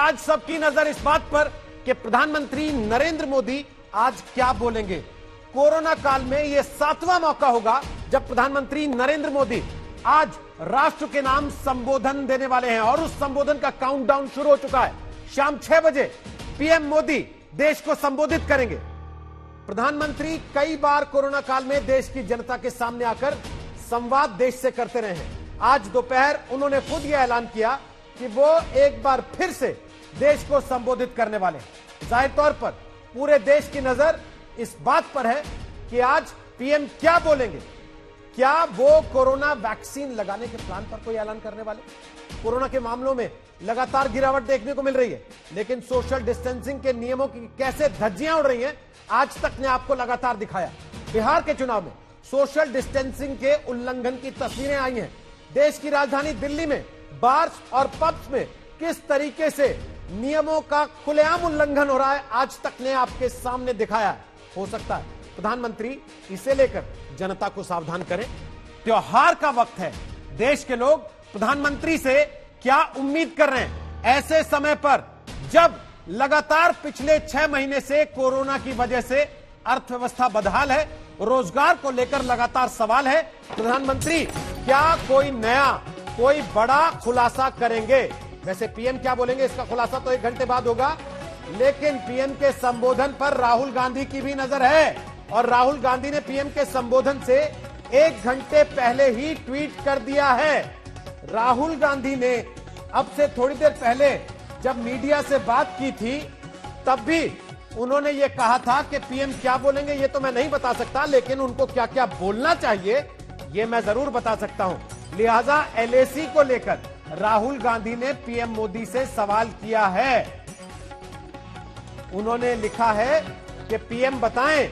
आज सबकी नजर इस बात पर कि प्रधानमंत्री नरेंद्र मोदी आज क्या बोलेंगे। कोरोना काल में यह 7वां मौका होगा जब प्रधानमंत्री नरेंद्र मोदी आज राष्ट्र के नाम संबोधन देने वाले हैं और उस संबोधन का काउंटडाउन शुरू हो चुका है। शाम 6 बजे पीएम मोदी देश को संबोधित करेंगे। प्रधानमंत्री कई बार कोरोना काल में देश की जनता के सामने आकर संवाद देश से करते रहे हैं। आज दोपहर उन्होंने खुद यह ऐलान किया कि वो एक बार फिर से देश को संबोधित करने वाले हैं। जाहिर तौर पर पूरे देश की नजर इस बात पर है कि आज पीएम क्या बोलेंगे। क्या वो कोरोना वैक्सीन लगाने के प्लान पर कोई ऐलान करने वाले? कोरोना के मामलों में लगातार गिरावट देखने को मिल रही है, लेकिन सोशल डिस्टेंसिंग के नियमों की कैसे धज्जियां उड़ रही हैं, आज तक ने आपको लगातार दिखाया। बिहार के चुनाव में सोशल डिस्टेंसिंग के उल्लंघन की तस्वीरें आई हैं। देश की राजधानी दिल्ली में बार्स और पब्स में किस तरीके से नियमों का खुलेआम उल्लंघन हो रहा है, आज तक ने आपके सामने दिखाया है। हो सकता है प्रधानमंत्री इसे लेकर जनता को सावधान करें। त्योहार का वक्त है, देश के लोग प्रधानमंत्री से क्या उम्मीद कर रहे हैं ऐसे समय पर जब लगातार पिछले 6 महीने से कोरोना की वजह से अर्थव्यवस्था बदहाल है, रोजगार को लेकर लगातार सवाल है। प्रधानमंत्री क्या कोई नया कोई बड़ा खुलासा करेंगे? वैसे पीएम क्या बोलेंगे इसका खुलासा तो 1 घंटे बाद होगा, लेकिन पीएम के संबोधन पर राहुल गांधी की भी नजर है और राहुल गांधी ने पीएम के संबोधन से 1 घंटे पहले ही ट्वीट कर दिया है। राहुल गांधी ने अब से थोड़ी देर पहले जब मीडिया से बात की थी तब भी उन्होंने ये कहा था कि पीएम क्या बोलेंगे ये तो मैं नहीं बता सकता, लेकिन उनको क्या क्या बोलना चाहिए ये मैं जरूर बता सकता हूं। लिहाजा एलएसी को लेकर राहुल गांधी ने पीएम मोदी से सवाल किया है। उन्होंने लिखा है कि पीएम बताएं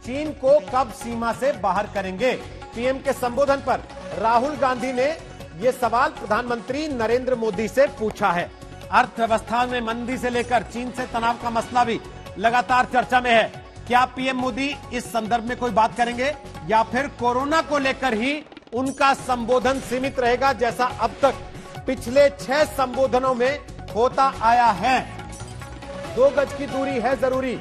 चीन को कब सीमा से बाहर करेंगे। पीएम के संबोधन पर राहुल गांधी ने यह सवाल प्रधानमंत्री नरेंद्र मोदी से पूछा है। अर्थव्यवस्था में मंदी से लेकर चीन से तनाव का मसला भी लगातार चर्चा में है। क्या पीएम मोदी इस संदर्भ में कोई बात करेंगे या फिर कोरोना को लेकर ही उनका संबोधन सीमित रहेगा जैसा अब तक पिछले 6 संबोधनों में होता आया है? 2 गज की दूरी है जरूरी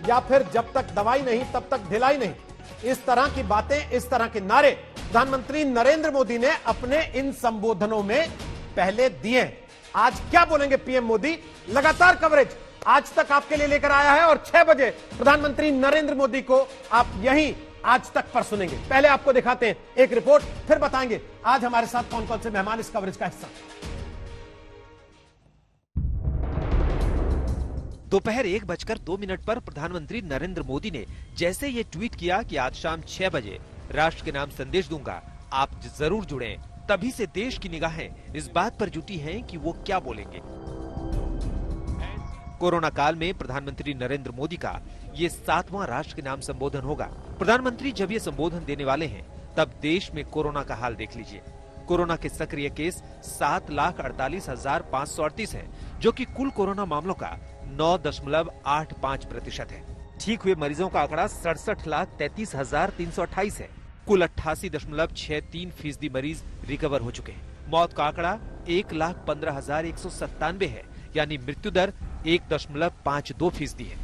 या फिर जब तक दवाई नहीं तब तक ढिलाई नहीं, इस तरह की बातें, इस तरह के नारे प्रधानमंत्री नरेंद्र मोदी ने अपने इन संबोधनों में पहले दिए। आज क्या बोलेंगे पीएम मोदी, लगातार कवरेज आज तक आपके लिए लेकर आया है और 6 बजे प्रधानमंत्री नरेंद्र मोदी को आप यहीं आज तक पर सुनेंगे। पहले आपको दिखाते हैं एक रिपोर्ट, फिर बताएंगे आज हमारे साथ कौन कौन से मेहमान इस कवरेज का हिस्सा। दोपहर 1:02 पर प्रधानमंत्री नरेंद्र मोदी ने जैसे ये ट्वीट किया कि आज शाम 6 बजे राष्ट्र के नाम संदेश दूंगा, आप जरूर जुड़ें, तभी से देश की निगाहें इस बात पर जुटी हैं कि वो क्या बोलेंगे। कोरोना काल में प्रधानमंत्री नरेंद्र मोदी का ये 7वां राष्ट्र के नाम संबोधन होगा। प्रधानमंत्री जब ये संबोधन देने वाले हैं तब देश में कोरोना का हाल देख लीजिए। कोरोना के सक्रिय केस 7,48,538 हैं, जो कि कुल कोरोना मामलों का 9.85% है। ठीक हुए मरीजों का आंकड़ा 67,33,328 है। कुल 88.63% मरीज रिकवर हो चुके हैं। मौत का आंकड़ा 1,15,197 है, यानी मृत्यु दर 1.52% है।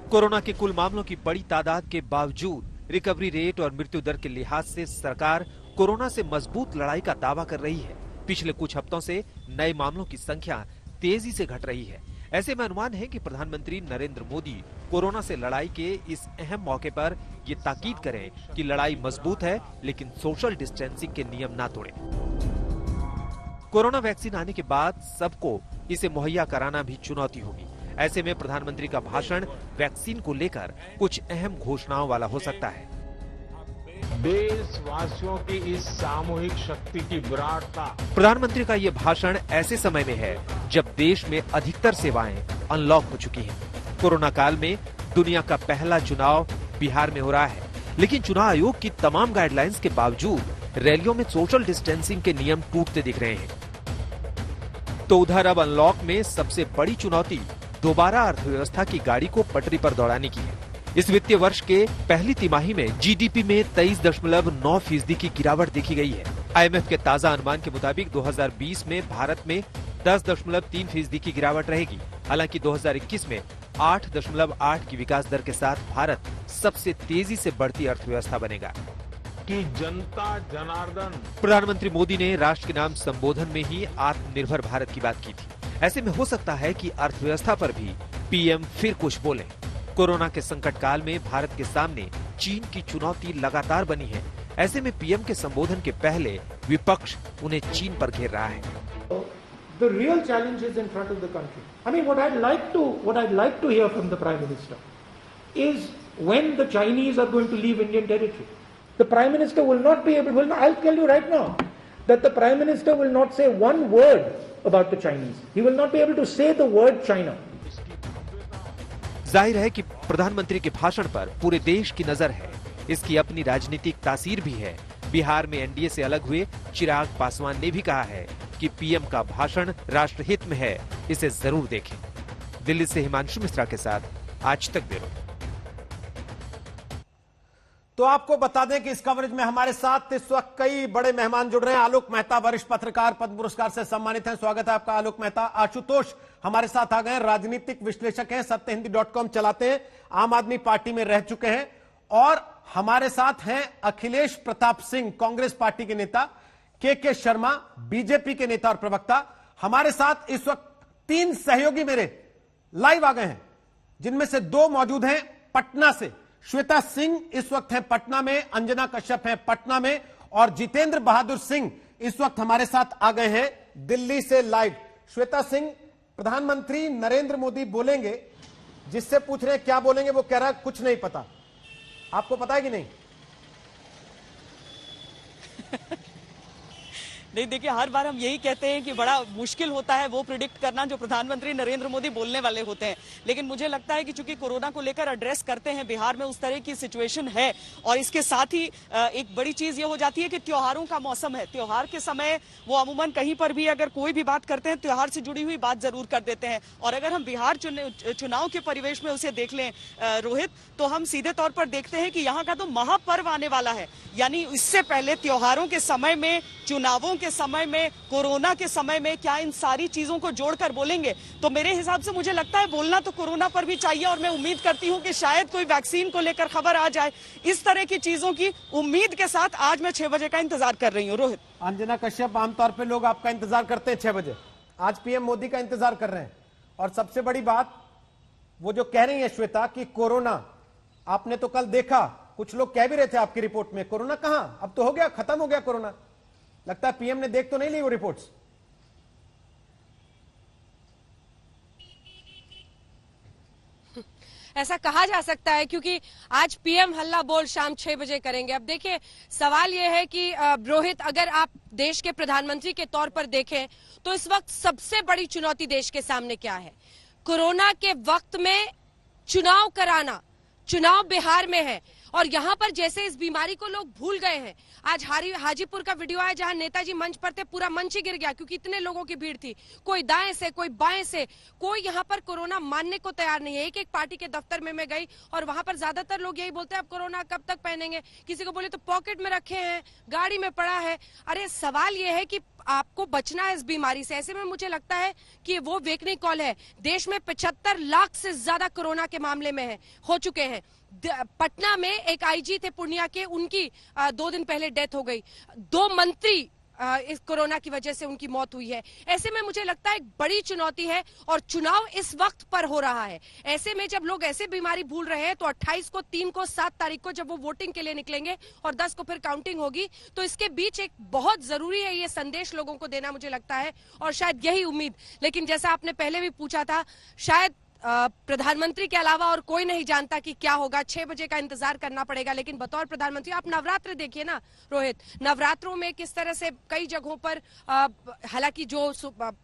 कोरोना के कुल मामलों की बड़ी तादाद के बावजूद रिकवरी रेट और मृत्यु दर के लिहाज से सरकार कोरोना से मजबूत लड़ाई का दावा कर रही है। पिछले कुछ हफ्तों से नए मामलों की संख्या तेजी से घट रही है। ऐसे में अनुमान है कि प्रधानमंत्री नरेंद्र मोदी कोरोना से लड़ाई के इस अहम मौके पर ये ताकीद करें कि लड़ाई मजबूत है, लेकिन सोशल डिस्टेंसिंग के नियम ना तोड़ें। कोरोना वैक्सीन आने के बाद सबको इसे मुहैया कराना भी चुनौती होगी। ऐसे में प्रधानमंत्री का भाषण वैक्सीन को लेकर कुछ अहम घोषणाओं वाला हो सकता है। देशवासियों की इस सामूहिक शक्ति की विराटता। प्रधानमंत्री का ये भाषण ऐसे समय में है जब देश में अधिकतर सेवाएं अनलॉक हो चुकी हैं। कोरोना काल में दुनिया का पहला चुनाव बिहार में हो रहा है, लेकिन चुनाव आयोग की तमाम गाइडलाइंस के बावजूद रैलियों में सोशल डिस्टेंसिंग के नियम टूटते दिख रहे हैं। तो उधर अब अनलॉक में सबसे बड़ी चुनौती दोबारा अर्थव्यवस्था की गाड़ी को पटरी पर दौड़ाने की है। इस वित्तीय वर्ष के पहली तिमाही में जीडीपी में 23.9% की गिरावट देखी गई है। आईएमएफ के ताजा अनुमान के मुताबिक 2020 में भारत में 10.3% की गिरावट रहेगी। हालांकि 2021 में 8.8 की विकास दर के साथ भारत सबसे तेजी से बढ़ती अर्थव्यवस्था बनेगा। कि जनता जनार्दन। प्रधानमंत्री मोदी ने राष्ट्र के नाम संबोधन में ही आत्मनिर्भर भारत की बात की थी। ऐसे में हो सकता है कि अर्थव्यवस्था पर भी पीएम फिर कुछ बोले। कोरोना के संकट काल में भारत के सामने चीन की चुनौती लगातार बनी है। ऐसे में पीएम के संबोधन के पहले विपक्ष उन्हें चीन पर घेर रहा है। The real challenge is in front of the country. I mean, what I'd like to hear from the Prime Minister is when the Chinese are going to leave Indian territory. The Prime Minister will not be able. I'll tell you right now that the Prime Minister will not say one word about the Chinese. He will not be able to say the word China. जाहिर है कि प्रधानमंत्री के भाषण पर पूरे देश की नजर है। इसकी अपनी राजनीतिक तासीर भी है। बिहार में एनडीए से अलग हुए चिराग पासवान ने भी कहा है कि पीएम का भाषण राष्ट्रहित में है, इसे जरूर देखें। दिल्ली से हिमांशु मिश्रा के साथ आज तक ब्यूरो। तो आपको बता दें कि इस कवरेज में हमारे साथ इस वक्त कई बड़े मेहमान जुड़ रहे हैं। आलोक मेहता वरिष्ठ पत्रकार, पद्म पुरस्कार से सम्मानित हैं। स्वागत है आपका आलोक मेहता। आशुतोष हमारे साथ आ गए, राजनीतिक विश्लेषक हैं, सत्यहिंदी.com चलाते हैं, आम आदमी पार्टी में रह चुके हैं। और हमारे साथ हैं अखिलेश प्रताप सिंह, कांग्रेस पार्टी के नेता, के शर्मा, बीजेपी के नेता और प्रवक्ता। हमारे साथ इस वक्त 3 सहयोगी मेरे लाइव आ गए हैं, जिनमें से 2 मौजूद हैं पटना से। श्वेता सिंह इस वक्त हैं पटना में, अंजना कश्यप हैं पटना में, और जितेंद्र बहादुर सिंह इस वक्त हमारे साथ आ गए हैं दिल्ली से लाइव। श्वेता सिंह, प्रधानमंत्री नरेंद्र मोदी बोलेंगे, जिससे पूछ रहे हैं क्या बोलेंगे, वो कह रहा है कुछ नहीं पता। आपको पता है कि नहीं? नहीं, देखिए, हर बार हम यही कहते हैं कि बड़ा मुश्किल होता है वो प्रिडिक्ट करना जो प्रधानमंत्री नरेंद्र मोदी बोलने वाले होते हैं। लेकिन मुझे लगता है कि चूंकि कोरोना को लेकर एड्रेस करते हैं, बिहार में उस तरह की सिचुएशन है, और इसके साथ ही एक बड़ी चीज ये हो जाती है कि त्योहारों का मौसम है। त्योहार के समय वो अमूमन कहीं पर भी अगर कोई भी बात करते हैं, त्योहार से जुड़ी हुई बात जरूर कर देते हैं। और अगर हम बिहार चुनाव के परिवेश में उसे देख लें रोहित, तो हम सीधे तौर पर देखते हैं कि यहाँ का तो महापर्व आने वाला है। यानी इससे पहले त्योहारों के समय में, चुनावों के समय में, कोरोना के समय में क्या इन सारी चीजों को जोड़कर बोलेंगे? तो मेरे हिसाब से मुझे लगता है बोलना तो कोरोना पर भी चाहिए, और मैं उम्मीद करती हूं कि शायद कोई वैक्सीन को लेकर खबर आ जाए। इस तरह की चीजों की उम्मीद के साथ आज मैं 6 बजे का इंतजार कर रही हूँ। रोहित। अंजना कश्यप, आमतौर पर लोग आपका इंतजार करते हैं 6 बजे, आज पीएम मोदी का इंतजार कर रहे हैं। और सबसे बड़ी बात वो जो कह रही है श्वेता कि कोरोना, आपने तो कल देखा, कुछ लोग कह भी रहे थे आपकी रिपोर्ट में, कोरोना कहां, अब तो हो गया, खत्म हो गया कोरोना। लगता है पीएम ने देख तो नहीं ली वो रिपोर्ट्स। ऐसा कहा जा सकता है, क्योंकि आज पीएम हल्ला बोल शाम 6 बजे करेंगे। अब देखिए, सवाल यह है कि रोहित, अगर आप देश के प्रधानमंत्री के तौर पर देखें तो इस वक्त सबसे बड़ी चुनौती देश के सामने क्या है? कोरोना के वक्त में चुनाव कराना। चुनाव बिहार में है, और यहाँ पर जैसे इस बीमारी को लोग भूल गए हैं। आज हाजीपुर का वीडियो आया जहां नेताजी मंच पर थे, पूरा मंच ही गिर गया क्योंकि इतने लोगों की भीड़ थी। कोई दाएं से, कोई बाएं से, कोई यहाँ पर कोरोना मानने को तैयार नहीं है। एक पार्टी के दफ्तर में मैं गई और वहां पर ज्यादातर लोग यही बोलते हैं, अब कोरोना कब तक पहनेंगे? किसी को बोले तो पॉकेट में रखे हैं, गाड़ी में पड़ा है। अरे सवाल ये है कि आपको बचना है इस बीमारी से। ऐसे में मुझे लगता है कि वो वेकनिंग कॉल है। देश में 75 लाख से ज्यादा कोरोना के मामले में हो चुके हैं। पटना में एक आईजी थे पूर्णिया के, उनकी 2 दिन पहले डेथ हो गई। 2 मंत्री इस कोरोना की वजह से उनकी मौत हुई है। ऐसे में मुझे लगता है एक बड़ी चुनौती है, और चुनाव इस वक्त पर हो रहा है। ऐसे में जब लोग ऐसे बीमारी भूल रहे हैं, तो 28 को, 3 को, 7 तारीख को जब वो वोटिंग के लिए निकलेंगे और 10 को फिर काउंटिंग होगी, तो इसके बीच एक बहुत जरूरी है ये संदेश लोगों को देना, मुझे लगता है, और शायद यही उम्मीद। लेकिन जैसा आपने पहले भी पूछा था, शायद प्रधानमंत्री के अलावा और कोई नहीं जानता कि क्या होगा। 6 बजे का इंतजार करना पड़ेगा। लेकिन बतौर प्रधानमंत्री आप नवरात्र देखिए ना रोहित, नवरात्रों में किस तरह से कई जगहों पर, हालांकि जो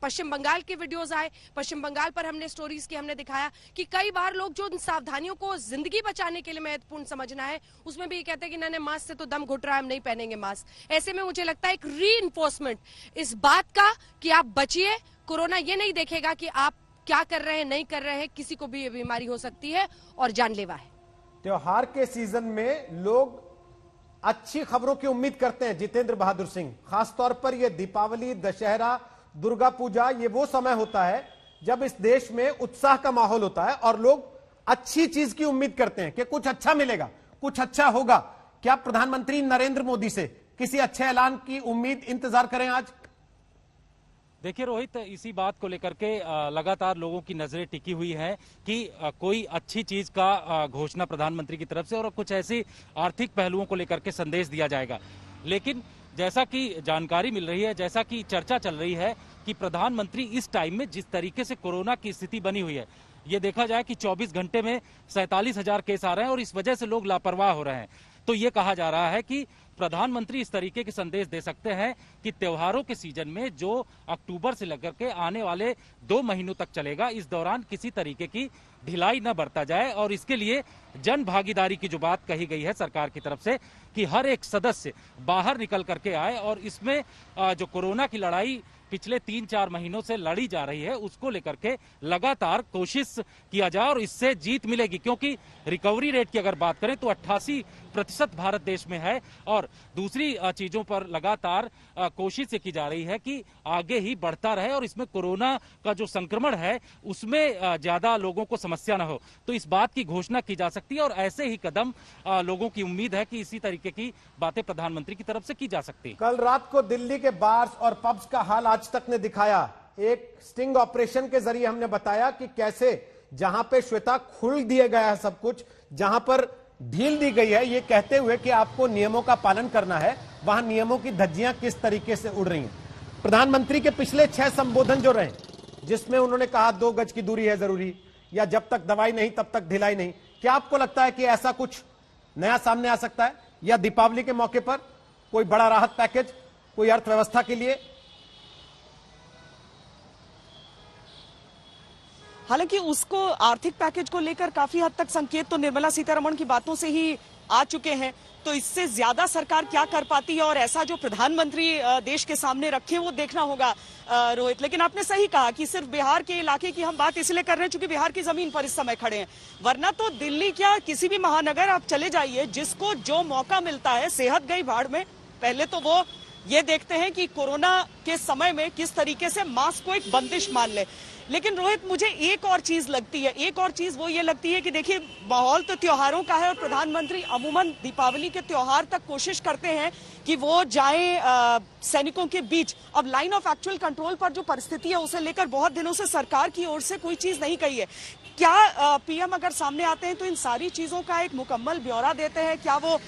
पश्चिम बंगाल के वीडियोस आए, पश्चिम बंगाल पर हमने स्टोरीज की, हमने दिखाया कि कई बार लोग जो सावधानियों को जिंदगी बचाने के लिए महत्वपूर्ण समझना है, उसमें भी ये कहते हैं कि नहीं, मास्क से तो दम घुट रहा है, हम नहीं पहनेंगे मास्क। ऐसे में मुझे लगता है एक री-इन्फोर्समेंट इस बात का कि आप बचिए। कोरोना ये नहीं देखेगा कि आप क्या कर रहे हैं, नहीं कर रहे हैं, किसी को भी ये बीमारी हो सकती है और जानलेवा है। त्योहार के सीजन में लोग अच्छी खबरों की उम्मीद करते हैं। जितेंद्र बहादुर सिंह, खासतौर पर यह दीपावली, दशहरा, दुर्गा पूजा, ये वो समय होता है जब इस देश में उत्साह का माहौल होता है और लोग अच्छी चीज की उम्मीद करते हैं कि कुछ अच्छा मिलेगा, कुछ अच्छा होगा। क्या प्रधानमंत्री नरेंद्र मोदी से किसी अच्छे ऐलान की उम्मीद, इंतजार करें आज? देखिए रोहित, इसी बात को लेकर के लगातार लोगों की नजरें टिकी हुई है कि कोई अच्छी चीज का घोषणा प्रधानमंत्री की तरफ से और कुछ ऐसी आर्थिक पहलुओं को लेकर के संदेश दिया जाएगा। लेकिन जैसा कि जानकारी मिल रही है, जैसा कि चर्चा चल रही है कि प्रधानमंत्री इस टाइम में जिस तरीके से कोरोना की स्थिति बनी हुई है, ये देखा जाए कि 24 घंटे में 47,000 केस आ रहे हैं और इस वजह से लोग लापरवाह हो रहे हैं, तो ये कहा जा रहा है कि प्रधानमंत्री इस तरीके के संदेश दे सकते हैं कि त्योहारों के सीजन में जो अक्टूबर से लेकर के आने वाले 2 महीनों तक चलेगा, इस दौरान किसी तरीके की ढिलाई न बरता जाए। और इसके लिए जन भागीदारी की जो बात कही गई है सरकार की तरफ से कि हर एक सदस्य बाहर निकल करके आए और इसमें जो कोरोना की लड़ाई पिछले 3-4 महीनों से लड़ी जा रही है उसको लेकर के लगातार कोशिश किया जाए और इससे जीत मिलेगी। क्योंकि रिकवरी रेट की अगर बात करें तो 88% भारत देश में है और दूसरी चीजों पर लगातार कोशिश की जा रही है कि आगे ही बढ़ता रहे और इसमें कोरोना का जो संक्रमण है उसमें ज्यादा लोगों को समस्या न हो। तो इस बात की घोषणा की जा सकती है और ऐसे ही कदम लोगों की उम्मीद है कि इसी तरीके की बातें प्रधानमंत्री की तरफ से की जा सकती है। कल रात को दिल्ली के बार्स और पब्स का हाल आज तक ने दिखाया। एक स्टिंग ऑपरेशन के जरिए हमने बताया कि कैसे जहां पे श्वेता खुल दिया गया है सब कुछ, जहां पर ढील दी गई है, ये कहते हुए कि आपको नियमों का पालन करना है, वहां नियमों की धज्जियां किस तरीके से उड़ रही हैं। प्रधानमंत्री के पिछले 6 संबोधन जो रहे, जिसमें उन्होंने कहा 2 गज की दूरी है जरूरी, या जब तक दवाई नहीं तब तक ढिलाई नहीं, क्या आपको लगता है कि ऐसा कुछ नया सामने आ सकता है, या दीपावली के मौके पर कोई बड़ा राहत पैकेज, कोई अर्थव्यवस्था के लिए? हालांकि उसको आर्थिक पैकेज को लेकर काफी हद तक संकेत तो निर्मला सीतारमण की बातों से ही आ चुके हैं, तो इससे ज्यादा सरकार क्या कर पाती है और ऐसा जो प्रधानमंत्री देश के सामने रखे वो देखना होगा रोहित। लेकिन आपने सही कहा कि सिर्फ बिहार के इलाके की हम बात इसलिए कर रहे हैं क्योंकि बिहार की जमीन पर इस समय खड़े हैं, वरना तो दिल्ली क्या किसी भी महानगर आप चले जाइए, जिसको जो मौका मिलता है, सेहत गई भाड़ में, पहले तो वो ये देखते हैं कि कोरोना के समय में किस तरीके से मास्क को एक बंदिश मान ले। लेकिन रोहित, मुझे एक और चीज लगती है, एक और चीज वो ये लगती है कि देखिए माहौल तो त्योहारों का है और प्रधानमंत्री अमूमन दीपावली के त्योहार तक कोशिश करते हैं कि वो जाएं सैनिकों के बीच। अब लाइन ऑफ एक्चुअल कंट्रोल पर जो परिस्थिति है उसे लेकर बहुत दिनों से सरकार की ओर से कोई चीज नहीं कही है। क्या पीएम अगर सामने आते हैं तो इन सारी चीजों का एक मुकम्मल ब्यौरा देते हैं? क्या वो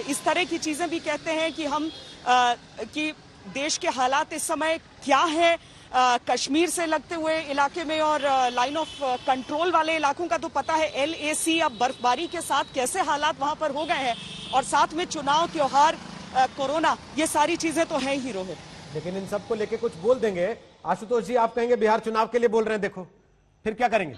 इस तरह की चीजें भी कहते हैं कि हम कि देश के हालात इस समय क्या है, कश्मीर से लगते हुए इलाके में और लाइन ऑफ कंट्रोल वाले इलाकों का तो पता है, LAC अब बर्फबारी के साथ कैसे हालात वहां पर हो गए हैं, और साथ में चुनाव, त्योहार, कोरोना, ये सारी चीजें तो हैं ही रोहित। लेकिन इन सबको लेके कुछ बोल देंगे आशुतोष जी, आप कहेंगे बिहार चुनाव के लिए बोल रहे हैं, देखो फिर क्या करेंगे?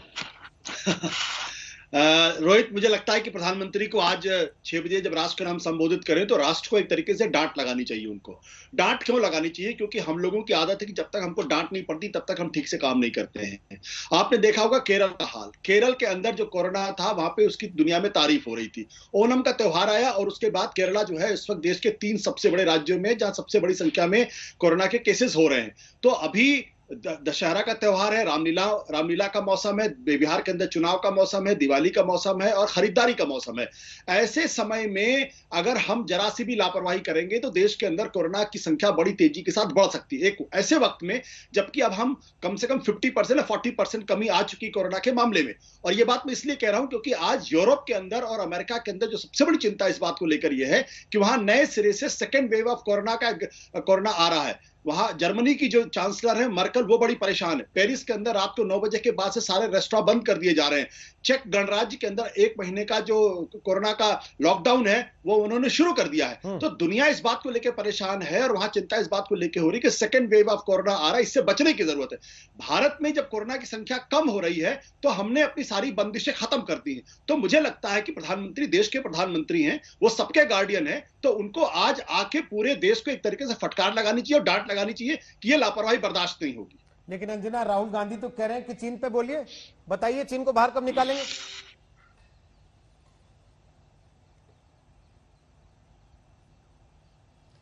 रोहित, मुझे लगता है कि प्रधानमंत्री को आज 6 बजे जब राष्ट्र का नाम संबोधित करें तो राष्ट्र को एक तरीके से डांट लगानी चाहिए। उनको डांट क्यों लगानी चाहिए? क्योंकि हम लोगों की आदत है कि जब तक हमको डांट नहीं पड़ती तब तक हम ठीक से काम नहीं करते हैं। आपने देखा होगा केरल का हाल, केरल के अंदर जो कोरोना था वहां पे उसकी दुनिया में तारीफ हो रही थी। ओणम का त्योहार आया और उसके बाद केरला जो है इस वक्त देश के 3 सबसे बड़े राज्यों में जहां सबसे बड़ी संख्या में कोरोना के केसेस हो रहे हैं। तो अभी दशहरा का त्योहार है, रामलीला का मौसम है, बिहार के अंदर चुनाव का मौसम है, दिवाली का मौसम है और खरीदारी का मौसम है। ऐसे समय में अगर हम जरा सी भी लापरवाही करेंगे तो देश के अंदर कोरोना की संख्या बड़ी तेजी के साथ बढ़ सकती है। एक ऐसे वक्त में जबकि अब हम कम से कम 50% या 40% कमी आ चुकी कोरोना के मामले में। और ये बात मैं इसलिए कह रहा हूं क्योंकि आज यूरोप के अंदर और अमेरिका के अंदर जो सबसे बड़ी चिंता इस बात को लेकर यह है कि वहां नए सिरे से सेकेंड वेव ऑफ कोरोना आ रहा है। वहां जर्मनी की जो चांसलर है मर्कल, वो बड़ी परेशान है। पेरिस के अंदर रात को 9 बजे के बाद से सारे रेस्टोरेंट बंद कर दिए जा रहे हैं। चेक गणराज्य के अंदर 1 महीने का जो कोरोना का लॉकडाउन है वो उन्होंने शुरू कर दिया है। तो दुनिया इस बात को लेकर परेशान है और वहां चिंता इस बात को लेकर हो रही है कि सेकेंड वेव ऑफ कोरोना आ रहा है, इससे बचने की जरूरत है। भारत में जब कोरोना की संख्या कम हो रही है तो हमने अपनी सारी बंदिशें खत्म कर दी हैं। तो मुझे लगता है कि प्रधानमंत्री देश के प्रधानमंत्री हैं, वो सबके गार्डियन है, तो उनको आज आके पूरे देश को एक तरीके से फटकार लगानी चाहिए और डांट लगानी चाहिए कि ये लापरवाही बर्दाश्त नहीं होगी। लेकिन अंजना, राहुल गांधी तो कह रहे हैं कि चीन पे बोलिए, बताइए चीन को बाहर कब निकालेंगे?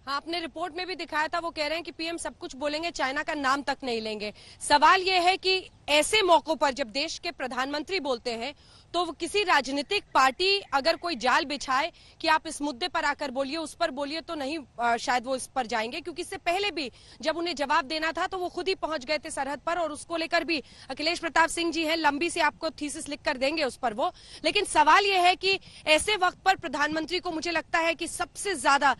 हाँ, आपने रिपोर्ट में भी दिखाया था, वो कह रहे हैं कि पीएम सब कुछ बोलेंगे, चाइना का नाम तक नहीं लेंगे। सवाल ये है कि ऐसे मौकों पर जब देश के प्रधानमंत्री बोलते हैं तो किसी राजनीतिक पार्टी अगर कोई जाल बिछाए कि आप इस मुद्दे पर आकर बोलिए, उस पर बोलिए, तो नहीं शायद वो इस पर जाएंगे, क्योंकि इससे पहले भी जब उन्हें जवाब देना था तो वो खुद ही पहुंच गए थे सरहद पर, और उसको लेकर भी अखिलेश प्रताप सिंह जी हैं, लंबी से आपको थीसिस लिख कर देंगे उस पर वो। लेकिन सवाल ये है कि ऐसे वक्त पर प्रधानमंत्री को मुझे लगता है कि सबसे ज्यादा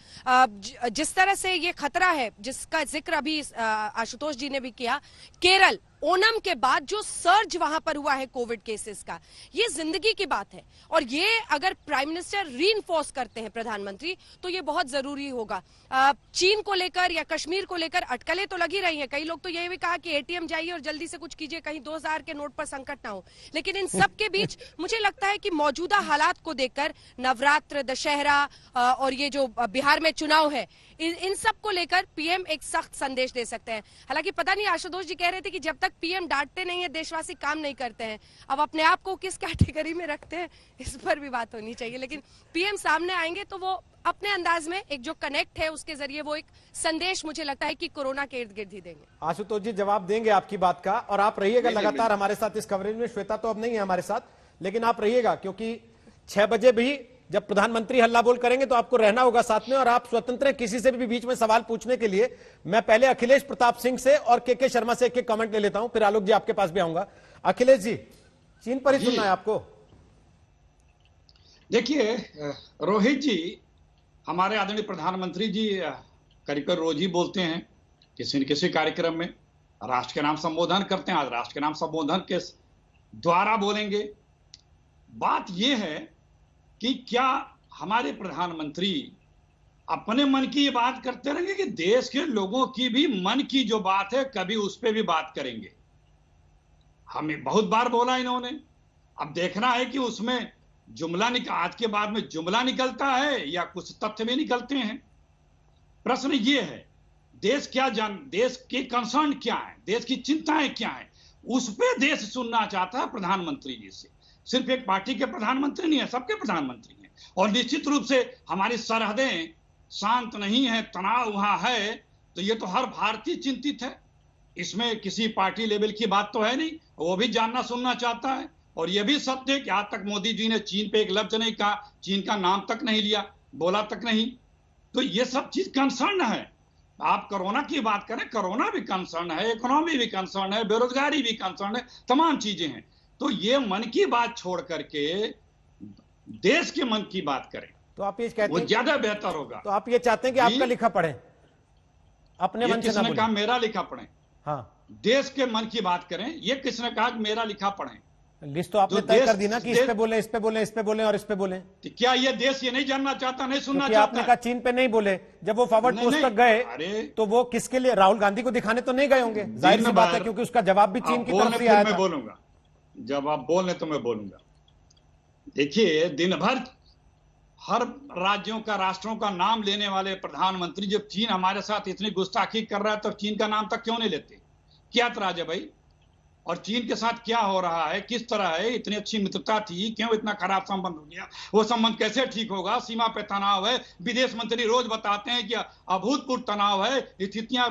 जिस तरह से ये खतरा है, जिसका जिक्र अभी आशुतोष जी ने भी किया, केरल ओणम के बाद जो सर्ज वहां पर हुआ है कोविड केसेस का, ये जिंदगी की बात है, और ये अगर प्राइम मिनिस्टर रीइंफोर्स करते हैं प्रधानमंत्री तो ये बहुत जरूरी होगा। चीन को लेकर या कश्मीर को लेकर अटकलें तो लगी रही हैं, कई लोग तो ये भी कहा कि एटीएम जाइए और जल्दी से कुछ कीजिए, कहीं 2000 के नोट पर संकट ना हो। लेकिन इन सब के बीच मुझे लगता है कि मौजूदा हालात को देखकर नवरात्र, दशहरा और ये जो बिहार में चुनाव है, इन सब को लेकर पीएम एक सख्त संदेश दे सकते हैं। हालांकि पता नहीं, आशुतोष जी कह रहे थे कि जब तक पीएम डांटते नहीं है देशवासी काम नहीं करते हैं। अब अपने आप को किस कैटेगरी में रखते हैं इस पर भी बात होनी चाहिए, लेकिन पीएम सामने आएंगे तो वो अपने अंदाज में एक जो कनेक्ट है उसके जरिए वो एक संदेश मुझे लगता है कि कोरोना के इर्द गिर्द ही देंगे। आशुतोष जी जवाब देंगे आपकी बात का, और आप रहिएगा लगातार हमारे साथ इस कवरेज में। श्वेता तो अब नहीं है हमारे साथ, लेकिन आप रहिएगा, क्योंकि 6 बजे भी जब प्रधानमंत्री हल्ला बोल करेंगे तो आपको रहना होगा साथ में, और आप स्वतंत्र हैं किसी से भी बीच में सवाल पूछने के लिए। मैं पहले अखिलेश प्रताप सिंह से और के शर्मा से एक कमेंट ले लेता हूं, फिर आलोक जी आपके पास भी आऊंगा। अखिलेश जी, चीन पर ही सुनना है आपको। देखिए रोहित जी, हमारे आदरणीय प्रधानमंत्री जी करीब रोज ही बोलते हैं किसी न किसी कार्यक्रम में, राष्ट्र के नाम संबोधन करते हैं। आज राष्ट्र के नाम संबोधन के द्वारा बोलेंगे। बात यह है कि क्या हमारे प्रधानमंत्री अपने मन की ये बात करते रहेंगे कि देश के लोगों की भी मन की जो बात है कभी उस पर भी बात करेंगे। हमें बहुत बार बोला इन्होंने, अब देखना है कि उसमें जुमला आज के बाद में जुमला निकलता है या कुछ तथ्य में निकलते हैं। प्रश्न ये है, देश के कंसर्न क्या है, देश की चिंताएं क्या है, उस पर देश सुनना चाहता है प्रधानमंत्री जी से। सिर्फ एक पार्टी के प्रधानमंत्री नहीं है, सबके प्रधानमंत्री हैं। और निश्चित रूप से हमारी सरहदें शांत नहीं है, तनाव वहां है, तो ये तो हर भारतीय चिंतित है। इसमें किसी पार्टी लेवल की बात तो है नहीं, वो भी जानना सुनना चाहता है। और यह भी सत्य है कि आज तक मोदी जी ने चीन पे एक लफ्ज नहीं कहा, चीन का नाम तक नहीं लिया, बोला तक नहीं। तो ये सब चीज कंसर्न है। आप कोरोना की बात करें, कोरोना भी कंसर्न है, इकोनॉमी भी कंसर्न है, बेरोजगारी भी कंसर्न है, तमाम चीजें हैं। तो ये मन की बात छोड़ करके देश के मन की बात करें तो आप ये कहते हैं वो ज्यादा बेहतर होगा। तो आप ये चाहते हैं कि आपका लिखा पढ़ें, अपने मन से ना बोलें। कहा मेरा लिखा पढ़ें? हाँ, देश के मन की बात करें। ये किसने कहा कि मेरा लिखा पढ़ें? लिस्ट तो आपने तय कर दी ना कि इस पे बोले, इस पे बोले, इस पे बोले और इस पे बोले। तो क्या ये देश ये नहीं जानना चाहता, नहीं सुनना चाहता? आपने कहा चीन पे नहीं बोले, जब वो फॉरवर्ड पोस्ट तक गए तो वो किसके लिए, राहुल गांधी को दिखाने तो नहीं गए होंगे, जाहिर सी बात है, क्योंकि उसका जवाब भी चीन की तरफ से आया था। मैं बोलूंगा, जब आप बोल रहे तो मैं बोलूंगा। देखिए, दिन भर हर राज्यों का, राष्ट्रों का नाम लेने वाले प्रधानमंत्री जब चीन हमारे साथ इतनी गुस्ताखी कर रहा है तो चीन का नाम तक क्यों नहीं लेते? क्या एतराज है भाई? और चीन के साथ क्या हो रहा है, किस तरह है? इतनी अच्छी मित्रता थी, क्यों इतना खराब संबंध हो गया? वो संबंध कैसे ठीक होगा? सीमा पे तनाव है, विदेश मंत्री रोज बताते हैं कि अभूतपूर्व तनाव है, स्थितियां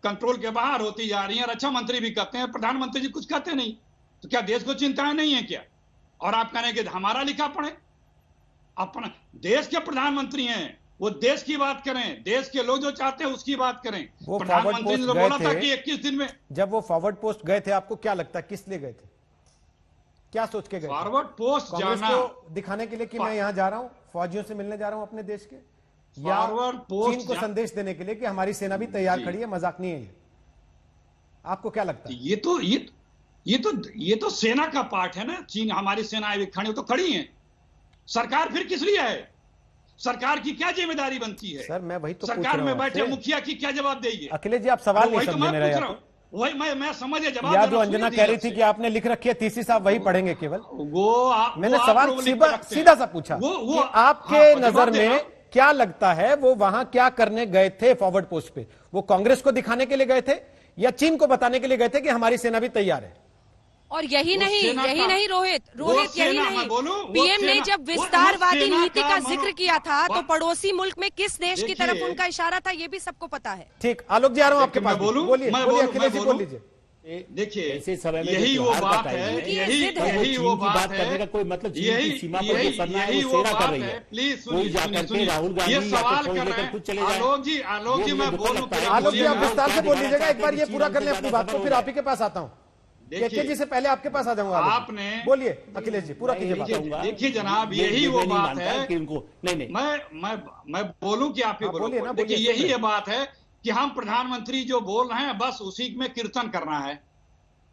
कंट्रोल के बाहर होती जा रही हैं। रक्षा मंत्री भी कहते हैं, प्रधानमंत्री जी कुछ कहते नहीं। तो क्या देश को चिंताएं नहीं है क्या? और आप कहें कि हमारा लिखा पढ़े? अपना देश के प्रधानमंत्री हैं, वो देश की बात करें, देश के लोग जो चाहते हैं उसकी बात करें। वो प्रधानमंत्री ने बोला था कि 21 दिन में, जब वो फॉरवर्ड पोस्ट गए थे, आपको क्या लगता है किस लिए गए थे, क्या सोच के गए? फॉरवर्ड पोस्ट जाना को दिखाने के लिए कि मैं यहां जा रहा हूं, फौजियों से मिलने जा रहा हूं अपने देश के, या फॉरवर्ड पोस्ट चीन को संदेश देने के लिए कि हमारी सेना भी तैयार खड़ी है, मजाक नहीं है ये? आपको क्या लगता है? ये तो सेना का पार्ट है ना। चीन, हमारी सेनाएं भी खड़ी तो खड़ी हैं। सरकार फिर किस लिए है? सरकार की क्या जिम्मेदारी बनती है? सर मैं वही तो सरकार में बैठे मुखिया की क्या जवाब देगी? अखिलेश जी आप सवाल नहीं समझ रहे हैं। वही मैं समझे जवाब। या जो अंजना कह रही थी कि आपने लिख रखी है थीसिस, आप वही पढ़ेंगे केवल। मैंने सवाल सीधा सा पूछा कि आपके नजर में क्या लगता है वो वहां क्या करने गए थे फॉरवर्ड पोस्ट पे? वो कांग्रेस को दिखाने के लिए गए थे या चीन को बताने के लिए गए थे कि हमारी सेना भी तैयार है? और यही वो नहीं सेना का- रोहित वो यही सेना, नहीं, मैं बोलूं, वो पीएम ने सेना- जब वो विस्तारवादी सेना नीति का जिक्र किया था तो वो- पड़ोसी मुल्क में किस देश की तरफ देखिए, उनका इशारा था ये भी सबको पता है। ठीक, आलोक जी आ रहा हूं आपके मैं पास। बोलूं, बोलिए मैं बोलिए बोलूं, अखिलेश जी मैं बोल बोलूं। लीजिए। देखिए ऐसे समय में यही जो वो त्योहार बात का टाइम है, है, यही जिद है। यही चीन वो की बात बात है, करने का कोई मतलब चीन की सीमा पर जो करना है वो वो सेना कर बात रही है। है। प्लीज कोई जाकर के राहुल गांधी ये या सवाल तो कर लेकर रहे खुद चले हैं। जाए। आलोक जी मैं दुख बोलूं, लगता है। आलोक जी आप बोलिए, विस्तार से क्या बोल दिखाना लीजिएगा, एक बार ये चाहते हैं, पूरा चीन कर ले हमसे अपनी ज्यादा बात को, सफल फिर हो आप ही के पास आता हूं। केके जी से पहले आपके पास आ जाऊंगा। आपने बोलिए अखिलेश जी, पूरा कीजिए बात। देखिए जनाब, यही वो बात है कि उनको नहीं मैं बोलूं कि आप ही हाँ, बोलिए ना, बोलो। देखिए बोलिए, यही ये बात है कि हम प्रधानमंत्री जो बोल रहे हैं बस उसी में कीर्तन करना है,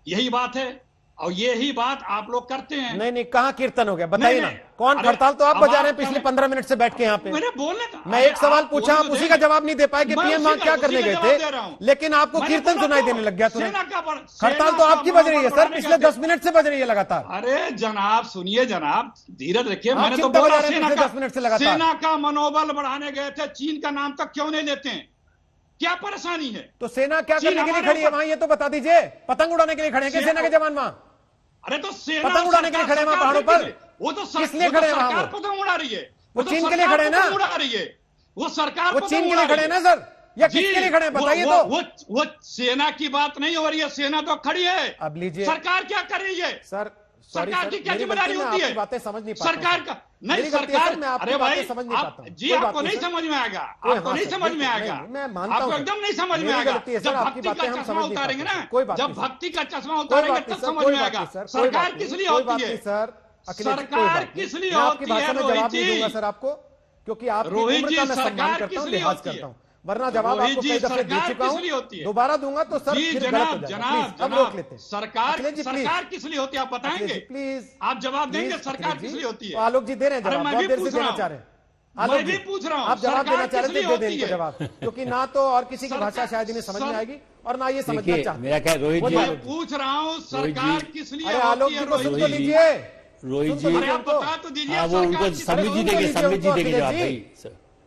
यही बात है। और यही बात आप लोग करते हैं। नहीं कहाँ कीर्तन हो गया बताइए ना। नहीं, कौन अरे, हड़ताल तो आप अब बजा रहे हैं आप पिछले करें। 15 मिनट से बैठ के यहाँ पे। मेरे बोलने का मैं एक सवाल पूछा, आप उसी का जवाब नहीं दे पाए कि पीएम वहां क्या करने गए थे, लेकिन आपको कीर्तन सुनाई देने लग गया तुरंत। हड़ताल तो आपकी बज रही है सर, पिछले 10 मिनट से बज रही है लगातार। अरे जनाब सुनिए जनाब, धीरज रखिए। आप मैंने तो चिंता हो बोला जा रहे हैं पिछले 10 मिनट से लगातार। सेना का मनोबल बढ़ाने गए थे, चीन का नाम तक क्यों नहीं लेते हैं? क्या परेशानी है? तो सेना क्या चीन करने के लिए हमारे खड़ी है वहां, ये तो बता दीजिए। पतंग उड़ाने के लिए खड़े हैं क्या सेना के जवान वहां? अरे तो सेना पतंग उड़ाने के लिए खड़े हैं वहां पहाड़ों पर? वो तो किस लिए खड़े हैं वहां? सरकार पतंग उड़ा रही है। वो तो चीन के लिए सरकार खड़े हैं ना? पतंग उड़ा रही है। वो सरकार वो पतंग चीन के उड़ा लिए खड़े रही हैं है। ना सर, या जी, किसके लिए खड़े हैं बताइए तो। वो सेना की बात नहीं हो रही है, सेना तो खड़ी है। अब लीजिए। सरकार क्या कर रही है? सर सरकार की क्या जिम्मेदारी होती है? बातें समझ नहीं पाता सरकार का नहीं सरकार। अरे भाई समझ नहीं पाता हूं। जी आपको नहीं समझ में आएगा, आपको नहीं समझ में आएगा। मैं मानता हूं आपको एकदम नहीं समझ में आएगा। जब भक्ति का चश्मा उतारेंगे ना, जब भक्ति का चश्मा उतारेंगे तब समझ में आएगा सरकार किस लिए होती है। सर सरकार किस लिए आपकी होती है? भाषा में जवाब नहीं दूंगा सर आपको, क्योंकि आपकी उम्र का मैं सम्मान करता हूं, लिहाज करता हूं, वरना जवाब आपको कई दफे दे चुका हूं, दोबारा दूंगा तो सर फिर गलत हो जाएगा। प्लीज अब रोक लेते हैं। सरकार किस लिए होती है आप बताएंगे? प्लीज आप जवाब देंगे सरकार किस लिए होती है? आलोक जी दे रहे हैं जवाब, बहुत देर से देना चाह रहे हैं। मैं भी पूछ रहा हूं आप जवाब देना चाह रहे थे, दे दें है? इनको जवाब, क्योंकि ना तो और किसी की भाषा शायद इन्हें समझ में आएगी और ना ये समझना चाहते। मेरा क्या रोहित जी, मैं पूछ रहा हूं सरकार किस लिए अरे आलोक होती जी है? को सुन तो लीजिए। रोहित जी अरे आप बता तो दीजिए वो उनको सरकार किस लिए समझ ही देंगे, समझ ही देंगे जवाब भाई।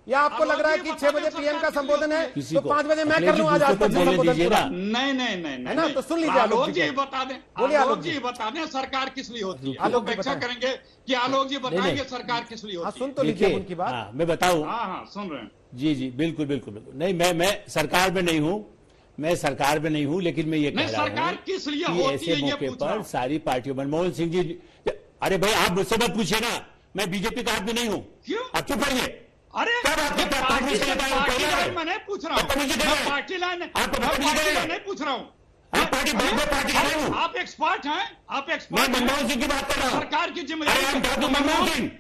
या आपको लग रहा है कि 6 बजे पीएम का संबोधन है किसी तो को 5 बजे मैं अखिलेश कर लूं जी आज दूसरों को बोलने संबोधन दीजिए पूरा? ना। नहीं है ना, तो सुन लीजिए आलोक जी को। बता दें, बोलिए आलोक आलोक जी जी। बता दें सरकार किस लिए होती है। आलोक जी अपेक्षा बताएं। करेंगे कि आलोक जी बताएंगे नहीं। सरकार किस लिए हाँ होती सुन तो लीजिए देखिए, उनकी बात। हाँ, मैं बताऊं। हाँ सुन रहे हैं। जी बिल्कुल बिल्कुल बिल्कुल नहीं, मैं सरकार में नहीं हूं, मैं सरकार में नहीं हूं, लेकिन मैं ये कह नहीं, रहा सरकार हूं किस लिए कि होती ऐसे है ये मौके पूछ रहा पर हूं। सारी पार्टियों, मनमोहन सिंह जी, अरे भाई आप मुझसे मत पूछिए ना, मैं बीजेपी का आदमी नहीं हूं। क्यों? आप चुप रहिए। अरे क्या बात करते हैं? पार्टी कांग्रेस के बारे में पार्टी बोल रहे हैं। लाइन में नहीं पूछ रहा हूँ, आप पार्टी के मैं हैं। पार्टी लाइन आप पार्टी के हैं। नहीं पूछ रहा हूँ। आप पार्टी पार्टी का नहीं हूं। आप एक्सपर्ट हैं, आप मैं एक्सपर्ट हैं। मनमोहन सिंह की बात कर रहा हूं। सरकार की अरे जिम्मेदारी हम ठाकुर मनमोहन सिंह।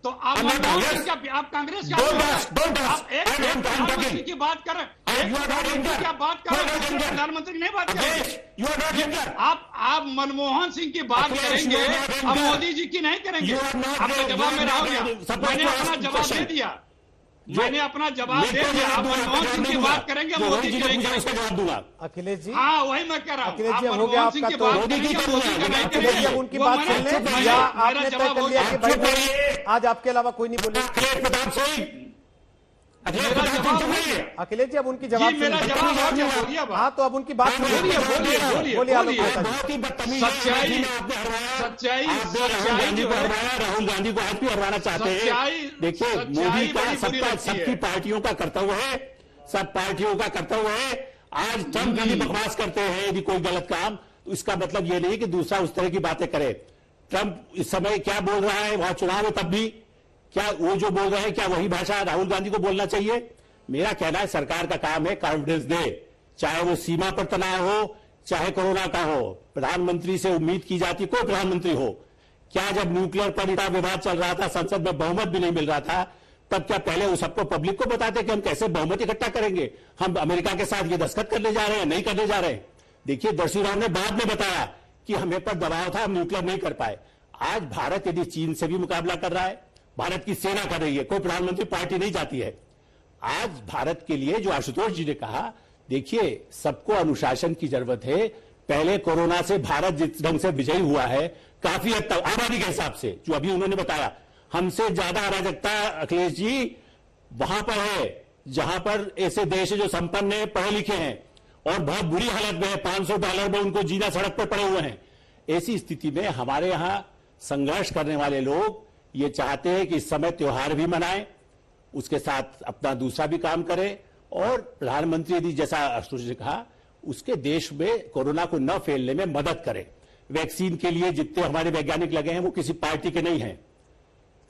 तो आप I'm not Manmohan Congress. Singh का आप कांग्रेस का Don't ask, don't ask. आप एक I'm प्रधानमंत्री talking. की बात कर रहे I- हैं, you are not Indian. क्या बात कर You are रहे not हैं, Indian. प्रधानमंत्री की नहीं बात कर रहे Akhilesh, you are not Indian. आप मनमोहन सिंह की बात अखिलेश, करेंगे, you are not अब Indian. मोदी जी की नहीं करेंगे। You are not आपका Indian. जवाब You मेरा are हो not गया, Indian. Suppose मैंने you अपना ask जवाब दे question. दिया, मैंने अपना जवाब दे दिया। आप मनमोहन सिंह की बात करेंगे, मोदी जी नहीं करेंगे। उसका जवाब दूंगा। अखिलेश जी, हाँ वही मैं कह रहा हूँ। अखिलेश आप जी, अब हो गया मनमोहन सिंह की आपका बात तो मोदी जी करेंगे, का मोदी जी का नहीं अखिलेश जी अब करेंगे। उनकी वो बात मैंने- सुन लें मैंने- या मेरा आपने तय जवाब कर हो लिया गया। कि भाई आज आपके अलावा कोई नहीं बोले? अखिलेश प्रताप सिंह, अखिलेश मेरा प्रताप जवाब सिंह हो चुप रहिए। गया। अखिलेश जी अब उनकी जवाब जी मेरा सुन लीजिए। जवाब हो गया, बोलिए अब। हाँ तो अब उनकी बात सुन बोलिए, लीजिए। बोलिए, बोलिए, बोलिए आलोक बोलिए। प्रसाद जी। बहुत ही बदतमीज है। सच्चाई- जी ने आपने हरवाया। सच्चाई- आपने राहुल सच्चाई गांधी जो को है- हरवाया, राहुल गांधी को आज भी हरवाना चाहते हैं। सच्चाई- देखिए सच्चाई मोदी का बड़ी बुरी सबका लगती है। सबकी पार्टियों का कर्तव्य है, सब पार्टियों का कर्तव्य है। आज ट्रंप यदि बकवास करते हैं, यदि कोई गलत काम, तो इसका मतलब ये नहीं कि दूसरा उस तरह की बातें करे। ट्रंप इस समय क्या बोल रहा है, वहां चुनाव है तब भी क्या वो जो बोल रहे हैं, क्या वही भाषा राहुल गांधी को बोलना चाहिए? मेरा कहना है सरकार का काम है कॉन्फिडेंस दे, चाहे वो सीमा पर तनाव हो, चाहे कोरोना का हो। प्रधानमंत्री से उम्मीद की जाती, कोई प्रधानमंत्री हो, क्या जब न्यूक्लियर पर इतना विवाद चल रहा था, संसद में बहुमत भी नहीं मिल रहा था, तब क्या पहले वो सबको पब्लिक को बताते कि हम कैसे बहुमत इकट्ठा करेंगे? हम अमेरिका के साथ ये दस्तखत करने जा रहे हैं, नहीं करने जा रहे हैं। देखिए दर्शुराम ने बाद में बताया कि हमें पर दबाव था, हम न्यूक्लियर नहीं कर पाए। आज भारत यदि चीन से भी मुकाबला कर रहा है, भारत की सेना कर रही है, कोई प्रधानमंत्री पार्टी नहीं जाती है। आज भारत के लिए जो आशुतोष जी ने कहा, देखिए सबको अनुशासन की जरूरत है। पहले कोरोना से भारत जिस ढंग से विजयी हुआ है, काफी हद तक आबादी के हिसाब से, जो अभी उन्होंने बताया, हमसे ज्यादा अराजकता अखिलेश जी वहां पर है जहां पर ऐसे देश है जो संपन्न है, पढ़े लिखे हैं और बहुत बुरी हालत में है, $500 में उनको जीना सड़क पर पड़े हुए हैं। ऐसी स्थिति में हमारे यहां संघर्ष करने वाले लोग ये चाहते हैं कि इस समय त्योहार भी मनाएं, उसके साथ अपना दूसरा भी काम करें, और प्रधानमंत्री यदि जैसा आशुतोष ने कहा उसके देश में कोरोना को न फैलने में मदद करें। वैक्सीन के लिए जितने हमारे वैज्ञानिक लगे हैं वो किसी पार्टी के नहीं हैं।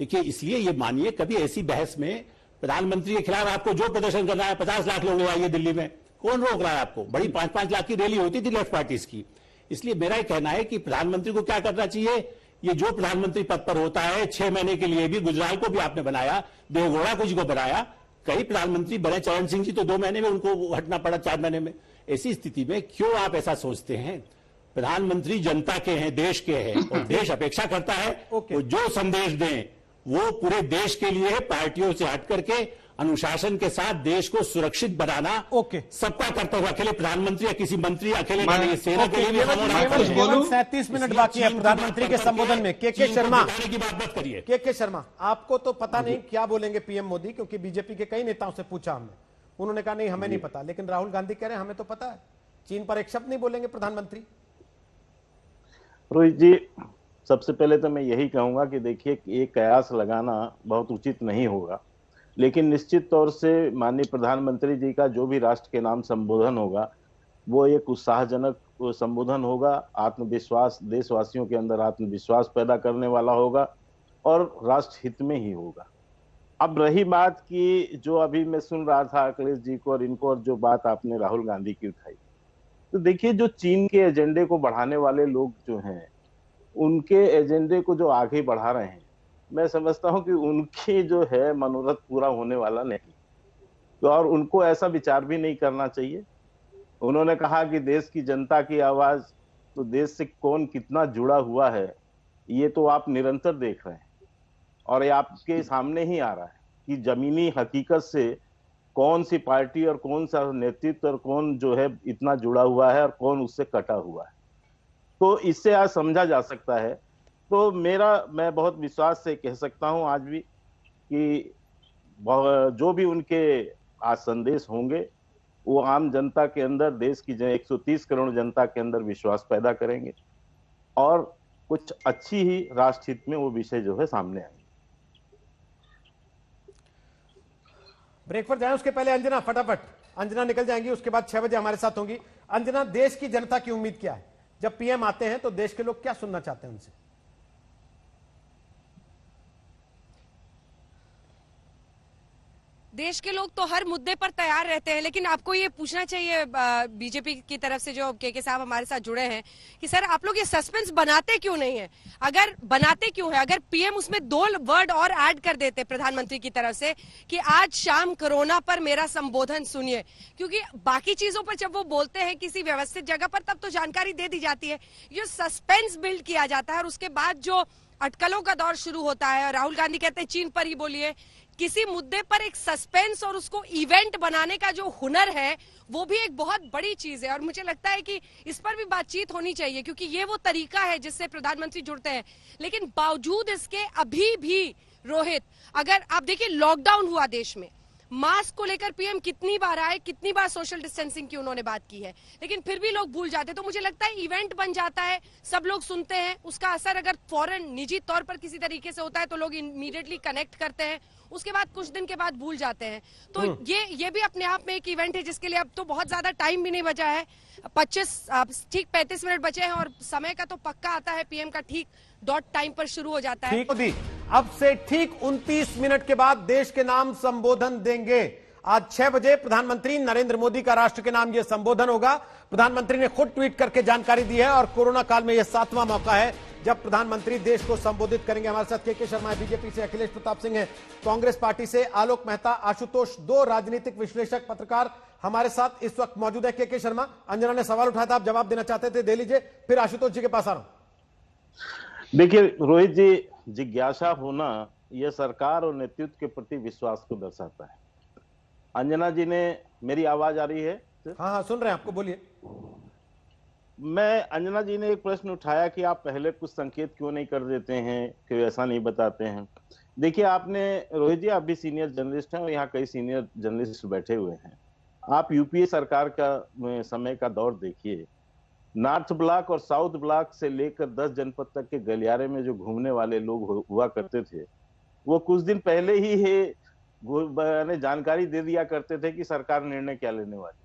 देखिए, इसलिए ये मानिए कभी ऐसी बहस में प्रधानमंत्री के खिलाफ आपको जो प्रदर्शन करना है, 50 लाख लोग आइए दिल्ली में, कौन रोक रहा है आपको? बड़ी 5-5 लाख की रैली होती थी लेफ्ट पार्टीज की। इसलिए मेरा ये कहना है कि प्रधानमंत्री को क्या करना चाहिए, ये जो प्रधानमंत्री पद पर होता है 6 महीने के लिए भी, गुजराल को भी आपने बनाया, देवगौड़ा को जी को बनाया, कई प्रधानमंत्री बने, चरण सिंह जी तो 2 महीने में उनको हटना पड़ा, 4 महीने में। ऐसी स्थिति में क्यों आप ऐसा सोचते हैं? प्रधानमंत्री जनता के हैं, देश के हैं, और देश अपेक्षा करता है वो जो संदेश दें वो पूरे देश के लिए है, पार्टियों से हट करके अनुशासन के साथ देश को सुरक्षित बनाना सबका कर्तव्य। अकेले प्रधानमंत्री या किसी मंत्री अकेले नहीं, सेना के लिए भी। 37 मिनट बाकी है प्रधानमंत्री के संबोधन में। के शर्मा की बात मत करिए। के शर्मा, आपको तो पता नहीं क्या बोलेंगे पीएम मोदी, क्योंकि बीजेपी के कई नेताओं से पूछा हमने, उन्होंने कहा नहीं हमें नहीं पता, लेकिन राहुल गांधी कह रहे हैं हमें तो पता है। चीन पर एक शब्द नहीं बोलेंगे प्रधानमंत्री। रोहित जी, सबसे पहले तो मैं यही कहूंगा कि देखिए, एक कयास लगाना बहुत उचित नहीं होगा, लेकिन निश्चित तौर से माननीय प्रधानमंत्री जी का जो भी राष्ट्र के नाम संबोधन होगा वो एक उत्साहजनक संबोधन होगा, आत्मविश्वास, देशवासियों के अंदर आत्मविश्वास पैदा करने वाला होगा और राष्ट्र हित में ही होगा। अब रही बात की जो अभी मैं सुन रहा था अखिलेश जी को और इनको, और जो बात आपने राहुल गांधी की उठाई, तो देखिए जो चीन के एजेंडे को बढ़ाने वाले लोग जो हैं, उनके एजेंडे को जो आगे बढ़ा रहे हैं, मैं समझता हूं कि उनकी जो है मनोरथ पूरा होने वाला नहीं, तो और उनको ऐसा विचार भी नहीं करना चाहिए। उन्होंने कहा कि देश की जनता की आवाज, तो देश से कौन कितना जुड़ा हुआ है ये तो आप निरंतर देख रहे हैं, और ये आपके सामने ही आ रहा है कि जमीनी हकीकत से कौन सी पार्टी और कौन सा नेतृत्व और कौन जो है इतना जुड़ा हुआ है और कौन उससे कटा हुआ है। तो इससे आज समझा जा सकता है। तो मैं बहुत विश्वास से कह सकता हूं आज भी कि जो भी उनके आज संदेश होंगे वो आम जनता के अंदर, देश की 130 करोड़ जनता के अंदर विश्वास पैदा करेंगे और कुछ अच्छी ही राष्ट्र हित में वो विषय जो है सामने आएंगे। ब्रेक पर जाएं उसके पहले अंजना, फटाफट अंजना निकल जाएंगी, उसके बाद 6 बजे हमारे साथ होंगी। अंजना, देश की जनता की उम्मीद क्या है? जब पीएम आते हैं तो देश के लोग क्या सुनना चाहते हैं उनसे? देश के लोग तो हर मुद्दे पर तैयार रहते हैं, लेकिन आपको ये पूछना चाहिए बीजेपी की तरफ से जो के साहब हमारे साथ जुड़े हैं कि सर आप लोग ये सस्पेंस बनाते क्यों नहीं है? अगर बनाते क्यों है? अगर पीएम उसमें 2 वर्ड और ऐड कर देते प्रधानमंत्री की तरफ से कि आज शाम कोरोना पर मेरा संबोधन सुनिए, क्योंकि बाकी चीजों पर जब वो बोलते हैं किसी व्यवस्थित जगह पर तब तो जानकारी दे दी जाती है, ये सस्पेंस बिल्ड किया जाता है और उसके बाद जो अटकलों का दौर शुरू होता है। और राहुल गांधी कहते हैं चीन पर ही बोलिए, किसी मुद्दे पर एक सस्पेंस और उसको इवेंट बनाने का जो हुनर है वो भी एक बहुत बड़ी चीज है और मुझे लगता है कि इस पर भी बातचीत होनी चाहिए, क्योंकि ये वो तरीका है जिससे प्रधानमंत्री जुड़ते हैं। लेकिन बावजूद इसके अभी भी रोहित, अगर आप देखिए लॉकडाउन हुआ देश में, मास्क को लेकर पीएम कितनी बार आए, कितनी बार सोशल डिस्टेंसिंग की उन्होंने बात की है, लेकिन फिर भी लोग भूल जाते। तो मुझे लगता है इवेंट बन जाता है, सब लोग सुनते हैं, उसका असर अगर फौरन निजी तौर पर किसी तरीके से होता है तो लोग इमीडिएटली कनेक्ट करते हैं, उसके बाद कुछ दिन के बाद भूल जाते हैं। तो ये भी अपने आप में एक इवेंट है जिसके लिए अब तो बहुत ज्यादा टाइम भी नहीं बचा है, 35 मिनट बचे हैं और समय का तो पक्का आता है पीएम का ठीक डॉट टाइम पर शुरू हो जाता है। ठीक, अब से ठीक 29 मिनट के बाद देश के नाम संबोधन देंगे। आज 6 बजे प्रधानमंत्री नरेंद्र मोदी का राष्ट्र के नाम यह संबोधन होगा। प्रधानमंत्री ने खुद ट्वीट करके जानकारी दी है और कोरोना काल में यह 7वां मौका है जब प्रधानमंत्री देश को संबोधित करेंगे। हमारे साथ के शर्मा है, बीजेपी से अखिलेश प्रताप सिंह है, कांग्रेस पार्टी से आलोक मेहता, आशुतोष, 2 राजनीतिक विश्लेषक पत्रकार हमारे साथ इस वक्त मौजूद है। के शर्मा, अंजना ने सवाल उठाया था, आप जवाब देना चाहते थे, दे लीजिए, फिर आशुतोष जी के पास आ रहा हूं। देखिए रोहित जी, जिज्ञासा होना यह सरकार और नेतृत्व के प्रति विश्वास को दर्शाता है। अंजना जी ने, मेरी आवाज आ रही है? हाँ, सुन रहे हैं आपको, बोलिए। अंजना जी ने एक प्रश्न उठाया कि आप पहले कुछ संकेत क्यों नहीं कर देते हैं, क्यों ऐसा नहीं बताते हैं। देखिए आपने, रोहित जी आप भी सीनियर जर्नलिस्ट हैं और यहाँ कई सीनियर जर्नलिस्ट बैठे हुए हैं। आप यूपीए सरकार का समय का दौर देखिए, नॉर्थ ब्लॉक और साउथ ब्लॉक से लेकर 10 जनपद तक के गलियारे में जो घूमने वाले लोग हुआ करते थे, वो कुछ दिन पहले ही है जानकारी दे दिया करते थे कि सरकार निर्णय क्या लेने वाली।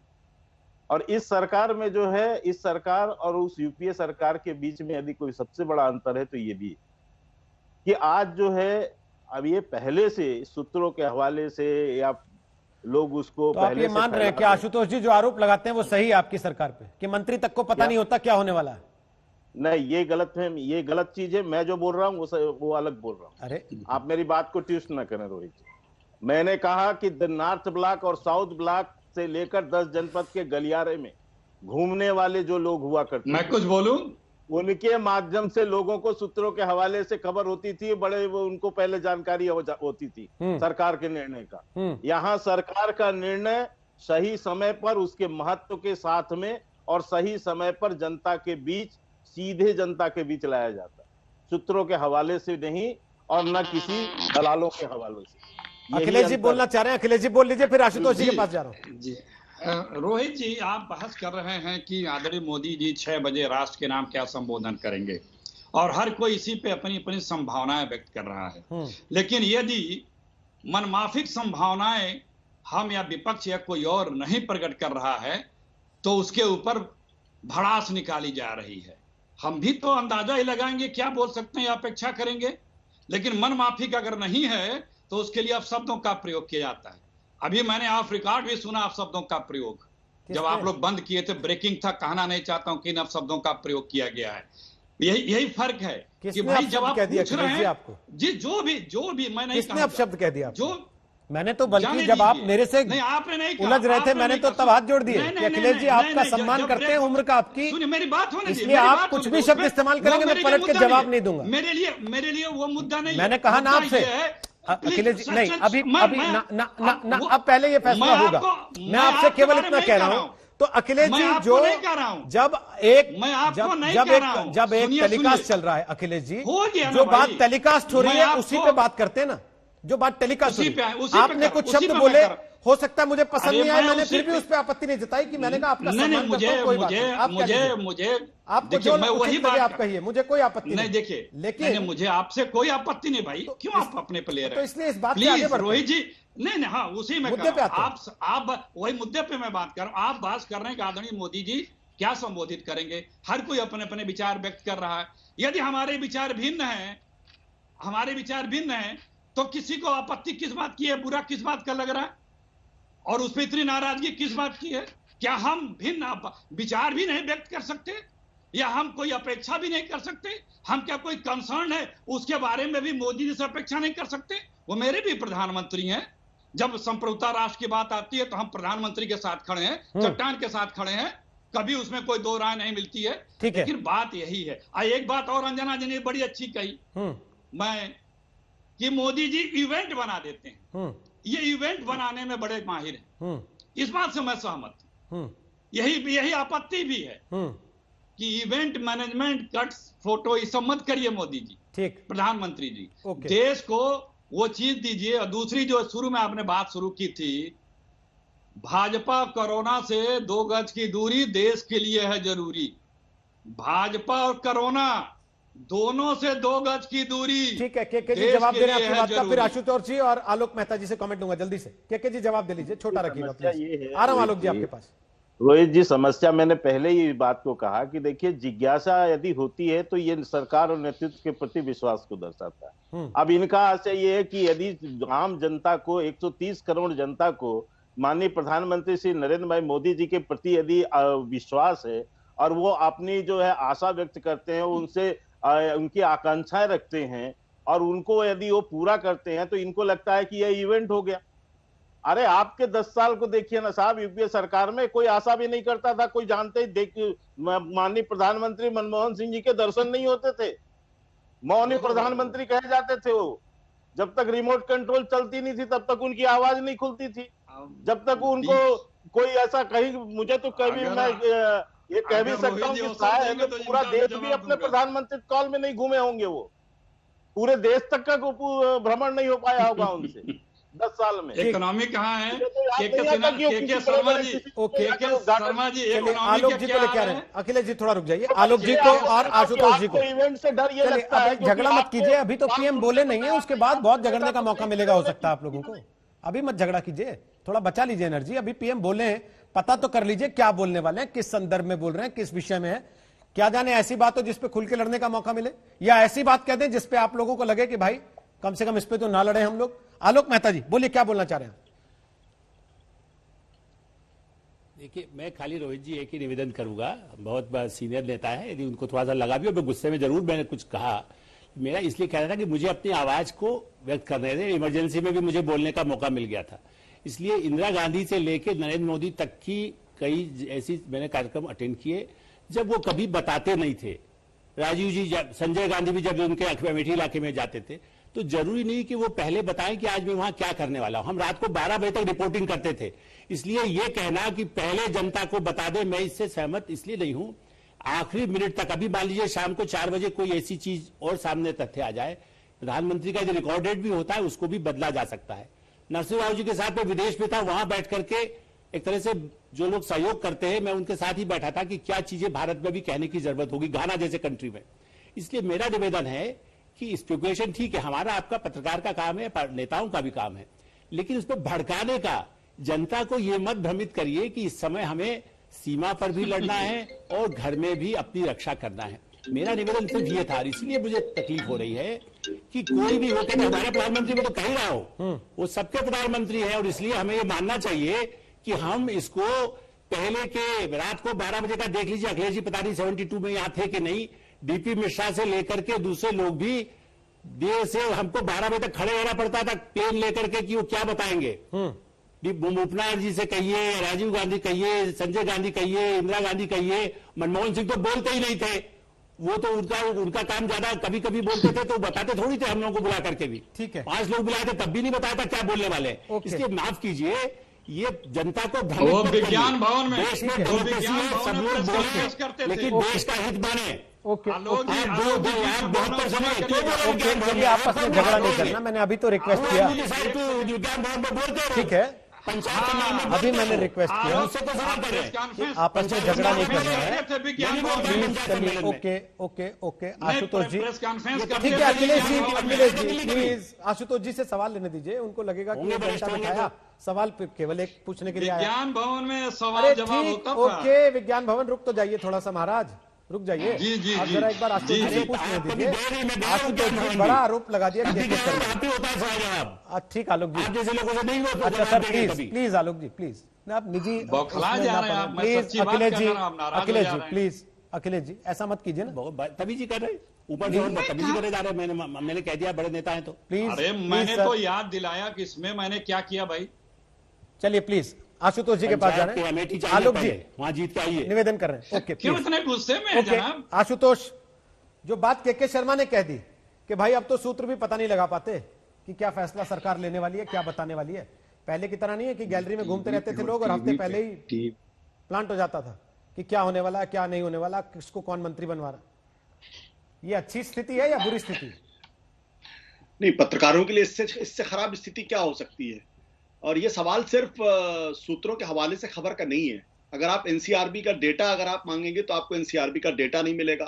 और इस सरकार में जो है, इस सरकार और उस यूपीए सरकार के बीच में यदि कोई सबसे बड़ा अंतर है तो ये भी कि आज जो है, अब ये पहले से सूत्रों के हवाले से या लोग उसको तो आप ये मान रहे हैं कि आशुतोष जी जो आरोप लगाते हैं वो सही है आपकी सरकार पे, कि मंत्री तक को पता नहीं होता क्या होने वाला है? नहीं, ये गलत है, ये गलत चीज है। मैं जो बोल रहा हूँ वो अलग बोल रहा हूँ। अरे आप मेरी बात को ट्विस्ट ना करें रोहित जी। मैंने कहा कि नॉर्थ ब्लॉक और साउथ ब्लॉक से लेकर 10 जनपद के गलियारे में घूमने वाले जो लोग हुआ करते, मैं कुछ बोलूं, उनके माध्यम से लोगों को सूत्रों के हवाले से खबर होती थी, बड़े वो उनको पहले जानकारी होती थी सरकार के निर्णय का। यहाँ सरकार का निर्णय सही समय पर, उसके महत्व के साथ में और सही समय पर जनता के बीच, सीधे जनता के बीच लाया जाता है, सूत्रों के हवाले से नहीं और न किसी दलालों के हवाले से। अखिलेश जी बोलना चाह रहे हैं, अखिलेश जी बोल लीजिए, फिर आशुतोष जी के पास जा रहा हूं। जी रोहित जी, आप बहस कर रहे हैं कि आदरणीय मोदी जी 6 बजे राष्ट्र के नाम क्या संबोधन करेंगे और हर कोई इसी पे अपनी अपनी संभावनाएं व्यक्त कर रहा है। लेकिन यदि मनमाफिक संभावनाएं हम या विपक्ष या कोई और नहीं प्रकट कर रहा है तो उसके ऊपर भड़ास निकाली जा रही है। हम भी तो अंदाजा ही लगाएंगे, क्या बोल सकते हैं, अपेक्षा करेंगे। लेकिन मनमाफिक अगर नहीं है तो उसके लिए अपशब्दों का प्रयोग किया जाता है। अभी मैंने ऑफ रिकॉर्ड भी सुना अपशब्दों का प्रयोग, जब आप लोग बंद किए थे, ब्रेकिंग था, कहना नहीं चाहता हूं कि इन अपशब्दों का प्रयोग किया गया है। यही फर्क है कि भाई जब आप पूछ रहे हैं आपको, जी जो भी मैं नहीं किसने अपशब्द कह दिया जो मैंने तो, बल्कि जब आप मेरे से उलझ रहे थे मैंने तो तब हाथ जोड़ दिए कि अखिलेश जी आपका सम्मान करते हैं, उम्र का आपकी, मेरी बात होने इसलिए आप कुछ भी शब्द इस्तेमाल करेंगे मैं पलट के जवाब नहीं दूंगा। मेरे लिए वो मुद्दा नहीं, मैंने कहा ना आपसे अखिलेश जी, नहीं अभी ना अब पहले ये फैसला होगा। मैं आपसे केवल इतना कह रहा हूं। तो अखिलेश जी जो जब एक टेलीकास्ट चल रहा है, अखिलेश जी जो बात टेलीकास्ट हो रही है उसी पे बात करते हैं ना, जो बात टेलीकास्ट हो रही है। आपने कुछ शब्द बोले, हो सकता है मुझे पसंद नहीं आए, मैंने फिर भी उस पर आपत्ति नहीं जताई कि मैंने कहा आपका सम्मान करता हूं, कोई बात नहीं। आपको जो वही बात आप कहिए, मुझे कोई आपत्ति नहीं। देखिए लेकिन मुझे आपसे कोई आपत्ति नहीं भाई, क्यों आप अपने पे ले रहे हैं? तो इसलिए इस बात पे आगे बढ़ते हैं। रोहित जी नहीं, हाँ उसी में आप वही मुद्दे पे मैं बात कर रहा हूं। आप बात कर रहे हैं कि आदरणीय मोदी जी क्या संबोधित करेंगे। हर कोई अपने अपने विचार व्यक्त कर रहा है। यदि हमारे विचार भिन्न है तो किसी को आपत्ति किस बात की है, बुरा किस बात का लग रहा है और उस पर इतनी नाराजगी किस बात की है? क्या हम भिन्न विचार भी नहीं व्यक्त कर सकते या हम कोई अपेक्षा भी नहीं कर सकते? हम क्या कोई कंसर्न है उसके बारे में भी मोदी जी से अपेक्षा नहीं कर सकते? वो मेरे भी प्रधानमंत्री हैं। जब संप्रभुता राष्ट्र की बात आती है तो हम प्रधानमंत्री के साथ खड़े हैं, चट्टान के साथ खड़े हैं, कभी उसमें कोई दो राय नहीं मिलती है। लेकिन बात यही है। एक बात और अंजना जी ने बड़ी अच्छी कही, मैं कि मोदी जी इवेंट बना देते हैं। ये इवेंट बनाने में बड़े माहिर हैं, इस बात से मैं सहमत हूं। यही आपत्ति भी है कि इवेंट मैनेजमेंट, कट्स, फोटो ये सब मत करिए मोदी जी, ठीक प्रधानमंत्री जी। देश को वो चीज दीजिए। और दूसरी जो शुरू में आपने बात शुरू की थी, भाजपा कोरोना से 2 गज की दूरी देश के लिए है जरूरी। भाजपा और कोरोना दोनों से 2 गज की दूरी। ठीक है, के जी जवाब दे रहे हैं आपकी बात का, फिर आशुतोष जी और आलोक मेहता जी से कमेंट दूंगा जल्दी से। के जी जवाब दे लीजिए, छोटा रखिएगा प्लीज। आ रहा हूं आलोक जी आपके पास। रोहित जी, समस्या मैंने पहले ही बात को कहा कि देखिए, जिज्ञासा यदि होती है तो ये सरकार और नेतृत्व के प्रति विश्वास को दर्शाता है। अब इनका आशय ये है कि यदि आम जनता को, 130 करोड़ जनता को माननीय प्रधानमंत्री श्री नरेंद्र भाई मोदी जी के प्रति यदि विश्वास है और वो अपनी जो है आशा व्यक्त करते हैं, उनसे उनकी आकांक्षाएं रखते हैं और उनको यदि वो पूरा करते हैं तो इनको लगता है कि यह इवेंट हो गया। अरे आपके 10 साल को देखिए ना साहब, यूपीए सरकार में कोई आशा भी नहीं करता था, कोई जानते ही माननीय प्रधानमंत्री मनमोहन सिंह जी के दर्शन नहीं होते थे, मौनी प्रधानमंत्री कहे जाते थे। वो जब तक रिमोट कंट्रोल चलती नहीं थी तब तक उनकी आवाज नहीं खुलती थी, जब तक उनको कोई ऐसा कहीं, मुझे तो कभी मैं ये कह भी सकता हूँ कि शायद पूरा देश भी अपने प्रधानमंत्री कॉल में नहीं घूमे होंगे, वो पूरे देश तक का भ्रमण नहीं हो पाया होगा उनसे। 10 साल में। इकोनॉमी कहाँ है? के शर्मा जी, शर्मा जी, आलोक जी को लेके आ रहे हैं। अखिलेश जी थोड़ा रुक जाइए, आलोक जी को और आशुतोष जी को। इवेंट से डर ये लगता है, झगड़ा मत कीजिए, अभी तो पीएम बोले नहीं है, उसके बाद बहुत झगड़ने का मौका मिलेगा हो सकता है आप लोगों को। अभी मत झगड़ा कीजिए, थोड़ा बचा लीजिए एनर्जी। अभी पीएम बोले हैं, पता तो कर लीजिए क्या बोलने वाले हैं, किस संदर्भ में बोल रहे हैं, किस विषय में है। क्या जाने ऐसी बात हो जिसपे खुल के लड़ने का मौका मिले, या ऐसी बात कह दें जिसपे आप लोगों को लगे कि भाई कम से कम इस पे तो ना लड़े हम लोग। आलोक मेहता जी बोलिए, क्या बोलना चाह रहे हैं? देखिए, मैं खाली रोहित जी एक ही निवेदन करूंगा, बहुत सीनियर नेता है, यदि उनको थोड़ा सा लगा भी और मैं गुस्से में जरूर मैंने कुछ कहा, मेरा इसलिए कहना था कि मुझे अपनी आवाज को व्यक्त करने दें। इमरजेंसी में भी मुझे बोलने का मौका मिल गया था, इसलिए इंदिरा गांधी से लेकर नरेंद्र मोदी तक की कई ऐसी मैंने कार्यक्रम अटेंड किए जब वो कभी बताते नहीं थे। राजीव जी, संजय गांधी भी जब उनके अमेठी इलाके में जाते थे तो जरूरी नहीं कि वो पहले बताएं कि आज मैं वहां क्या करने वाला हूं। हम रात को 12 बजे तक रिपोर्टिंग करते थे, इसलिए ये कहना कि पहले जनता को बता दे, मैं इससे सहमत इसलिए नहीं हूं। आखिरी मिनट तक, अभी मान लीजिए शाम को 4 बजे कोई ऐसी चीज और सामने तथ्य आ जाए, प्रधानमंत्री का जो रिकॉर्डेड भी होता है उसको भी बदला जा सकता है। नरसिंह राव जी के साथ मैं विदेश में था, वहां बैठ करके एक तरह से जो लोग सहयोग करते हैं मैं उनके साथ ही बैठा था कि क्या चीजें भारत में भी कहने की जरूरत होगी, घाना जैसे कंट्री में। इसलिए मेरा निवेदन है कि स्पेकुलेशन ठीक है, हमारा आपका पत्रकार का काम है, नेताओं का भी काम है, लेकिन उस पर भड़काने का, जनता को यह मत भ्रमित करिए कि इस समय हमें सीमा पर भी लड़ना है और घर में भी अपनी रक्षा करना है। मेरा निवेदन सिर्फ ये था, इसलिए मुझे तकलीफ हो रही है कि कोई भी हो, कहते हमारे प्रधानमंत्री में तो कह ही रहा हो, वो सबके प्रधानमंत्री है, और इसलिए हमें ये मानना चाहिए कि हम इसको पहले के रात को 12 बजे का देख लीजिए, अखिलेश जी पता नहीं 72 में यहां थे कि नहीं, डीपी मिश्रा से लेकर के दूसरे लोग भी देर से हमको 12 बजे तक खड़े रहना पड़ता था प्लेन लेकर के कि वो क्या बताएंगे। उपनायक जी से कहिए, राजीव गांधी कहिए, संजय गांधी कहिए, इंदिरा गांधी कहिए, मनमोहन सिंह तो बोलते ही नहीं थे, वो तो उनका काम ज्यादा, कभी कभी बोलते थे तो बताते थोड़ी थे हम लोगों को बुला करके भी। ठीक है, 5 लोग बुलाए थे तब भी नहीं बताया था क्या बोलने वाले। इसलिए माफ कीजिए, ये जनता को वो विज्ञान भवन में, देश में सब लोग बोले, लेकिन देश का हित बने। चलिए आपस में झगड़ा नहीं करना, मैंने अभी तो रिक्वेस्ट किया, ठीक है, अभी मैंने रिक्वेस्ट किया, आपस में झगड़ा नहीं करना है प्लीज। चलिए ओके ओके ओके, आशुतोष जी ठीक है, अखिलेश जी प्लीज आशुतोष जी से सवाल लेने दीजिए, उनको लगेगा कि ये जनता बिठाया, सवाल केवल एक पूछने के लिए आया। विज्ञान भवन में सवाल जवाब होता था। ओके, विज्ञान भवन रुक तो जाइए थोड़ा सा महाराज, रुक जाइए। आप जरा एक बार आशुतोष जी से पूछने दीजिए। आशुतोष जी बड़ा आरोप लगा दिया, ठीक आलोक जी, अच्छा sir please Alok ji please, आप निजी प्लीज, अखिलेश जी प्लीज, अखिलेश जी ऐसा मत कीजिए ना, तभी जी कर रहे ऊपर से बदतमीजी करे जा रहे हैं। मैंने कह दिया बड़े नेता हैं तो प्लीज। अरे मैंने तो याद दिलाया कि इसमें मैंने क्या किया भाई। चलिए प्लीज आशुतोष जी के पास जा रहे हैं, आलोक जी वहां जीत के आइए, निवेदन कर रहे हैं। ओके, क्यों इतने गुस्से में जनाब? आशुतोष, जो बात के शर्मा ने कह दी कि भाई अब तो सूत्र भी पता नहीं लगा पाते कि क्या फैसला सरकार लेने वाली है, क्या बताने वाली है। पहले की तरह नहीं है कि गैलरी में घूमते रहते थे लोग और हफ्ते पहले ही प्लांट हो जाता था कि क्या होने वाला है, क्या नहीं होने वाला, किसको कौन मंत्री बनवा रहा। ये अच्छी स्थिति है या बुरी स्थिति? नहीं, पत्रकारों के लिए इससे खराब स्थिति क्या हो सकती है। और ये सवाल सिर्फ सूत्रों के हवाले से खबर का नहीं है। अगर आप एनसीआरबी का डेटा अगर आप मांगेंगे तो आपको एनसीआरबी का डेटा नहीं मिलेगा,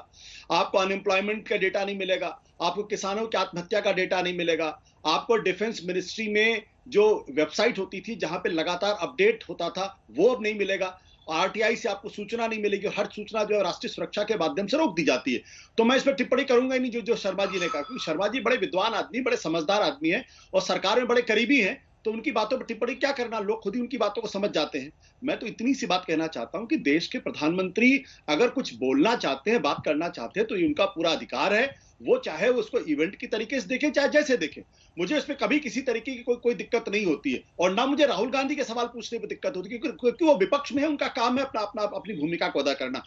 आपको अनएम्प्लॉयमेंट का डेटा नहीं मिलेगा, आपको किसानों की आत्महत्या का डेटा नहीं मिलेगा, आपको डिफेंस मिनिस्ट्री में जो वेबसाइट होती थी जहां पे लगातार अपडेट होता था वो अब नहीं मिलेगा, आरटीआई से आपको सूचना नहीं मिलेगी, हर सूचना जो है राष्ट्रीय सुरक्षा के माध्यम से रोक दी जाती है। तो मैं इस पर टिप्पणी करूंगा ही नहीं जो शर्मा जी ने कहा, क्योंकि शर्मा जी बड़े विद्वान आदमी, बड़े समझदार आदमी है और सरकार में बड़े करीबी हैं, तो उनकी बातों पर टिप्पणी क्या करना, लोग खुद ही उनकी बातों को समझ जाते हैं। मैं तो इतनी सी बात कहना चाहता हूं कि देश के प्रधानमंत्री अगर कुछ बोलना चाहते हैं, बात करना चाहते हैं तो ये उनका पूरा अधिकार है। वो चाहे वो उसको इवेंट की तरीके से देखें, चाहे जैसे देखें, मुझे इसमें कभी किसी तरीके की कोई दिक्कत नहीं होती है। और ना मुझे राहुल गांधी के सवाल पूछने में दिक्कत होती है, क्योंकि वो विपक्ष में है, उनका काम है अपनी भूमिका को अदा करना।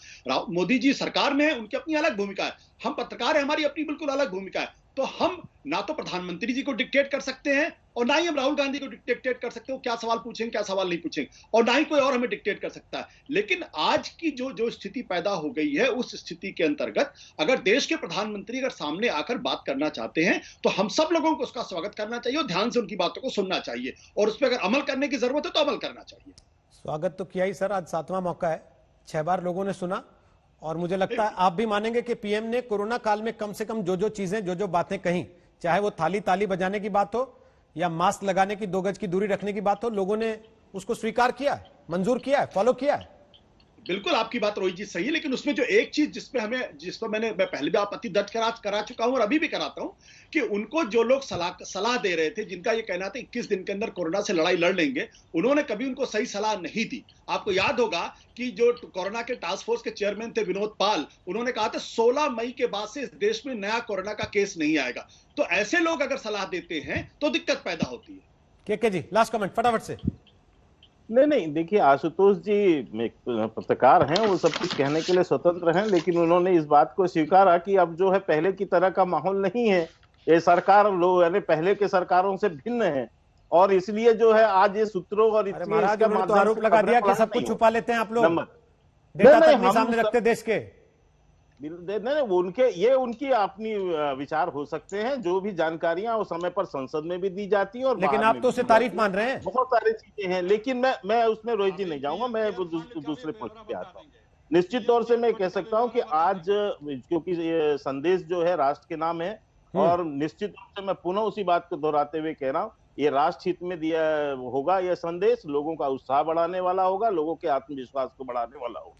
मोदी जी सरकार में है, उनकी अपनी अलग भूमिका है, हम पत्रकार हैं, हमारी अपनी बिल्कुल अलग भूमिका है। तो हम ना तो प्रधानमंत्री जी को डिक्टेट कर सकते हैं और ना ही हम राहुल गांधी को डिक्टेट कर सकते हो क्या सवाल पूछेंगे क्या सवाल नहीं पूछेंगे, और ना ही कोई और हमें डिक्टेट कर सकता है। लेकिन आज की जो स्थिति पैदा हो गई है, उस स्थिति के अंतर्गत अगर देश के प्रधानमंत्री अगर सामने आकर बात करना चाहते हैं तो हम सब लोगों को उसका स्वागत करना चाहिए और ध्यान से उनकी बातों को सुनना चाहिए, और उस पर अगर अमल करने की जरूरत है तो अमल करना चाहिए। स्वागत तो किया ही सर, आज 7वां मौका है, 6 बार लोगों ने सुना, और मुझे लगता है आप भी मानेंगे कि पीएम ने कोरोना काल में कम से कम जो चीजें जो बातें कही, चाहे वो ताली बजाने की बात हो या मास्क लगाने की, 2 गज की दूरी रखने की बात हो, लोगों ने उसको स्वीकार किया है, मंजूर किया है, फॉलो किया है। बिल्कुल आपकी बात रोहित जी सही है, लेकिन उसमें जो एक चीज जिस पर मैं पहले भी आपत्ति दर्ज करा चुका हूं और अभी भी कराता हूं कि उनको जो लोग सलाह दे रहे थे, जिनका ये कहना था 21 दिन के अंदर कोरोना से लड़ाई लड़ लेंगे, उन्होंने कभी उनको सही सलाह नहीं दी। आपको याद होगा कि जो कोरोना के टास्क फोर्स के चेयरमैन थे विनोद पाल, उन्होंने कहा था 16 मई के बाद से इस देश में नया कोरोना का केस नहीं आएगा। तो ऐसे लोग अगर सलाह देते हैं तो दिक्कत पैदा होती है। के जी लास्ट कमेंट फटाफट से। नहीं, देखिए आशुतोष जी पत्रकार हैं, वो सब कुछ कहने के लिए स्वतंत्र हैं, लेकिन उन्होंने इस बात को स्वीकारा कि अब जो है पहले की तरह का माहौल नहीं है, ये सरकार लोग यानी पहले के सरकारों से भिन्न है, और इसलिए जो है आज ये सूत्रों और महाराज उन्होंने तो आरोप लगा दिया कि सब कुछ छुपा लेते हैं आप लोग, डेटा तक नहीं सामने रखते देश के। नहीं, उनकी अपनी विचार हो सकते हैं, जो भी जानकारियां उस समय पर संसद में भी दी जाती है, और लेकिन आप तो उसे तारीफ मान रहे हैं। बहुत सारी चीजें हैं, लेकिन मैं उसमें रोहित जी नहीं जाऊंगा, मैं दूसरे पक्ष पे आता हूँ। निश्चित तौर से मैं कह सकता हूं कि आज क्योंकि ये संदेश जो है राष्ट्र के नाम है, और निश्चित रूप से मैं पुनः उसी बात को दोहराते हुए कह रहा हूं, ये राष्ट्र हित में दिया होगा, यह संदेश लोगों का उत्साह बढ़ाने वाला होगा, लोगों के आत्मविश्वास को बढ़ाने वाला होगा।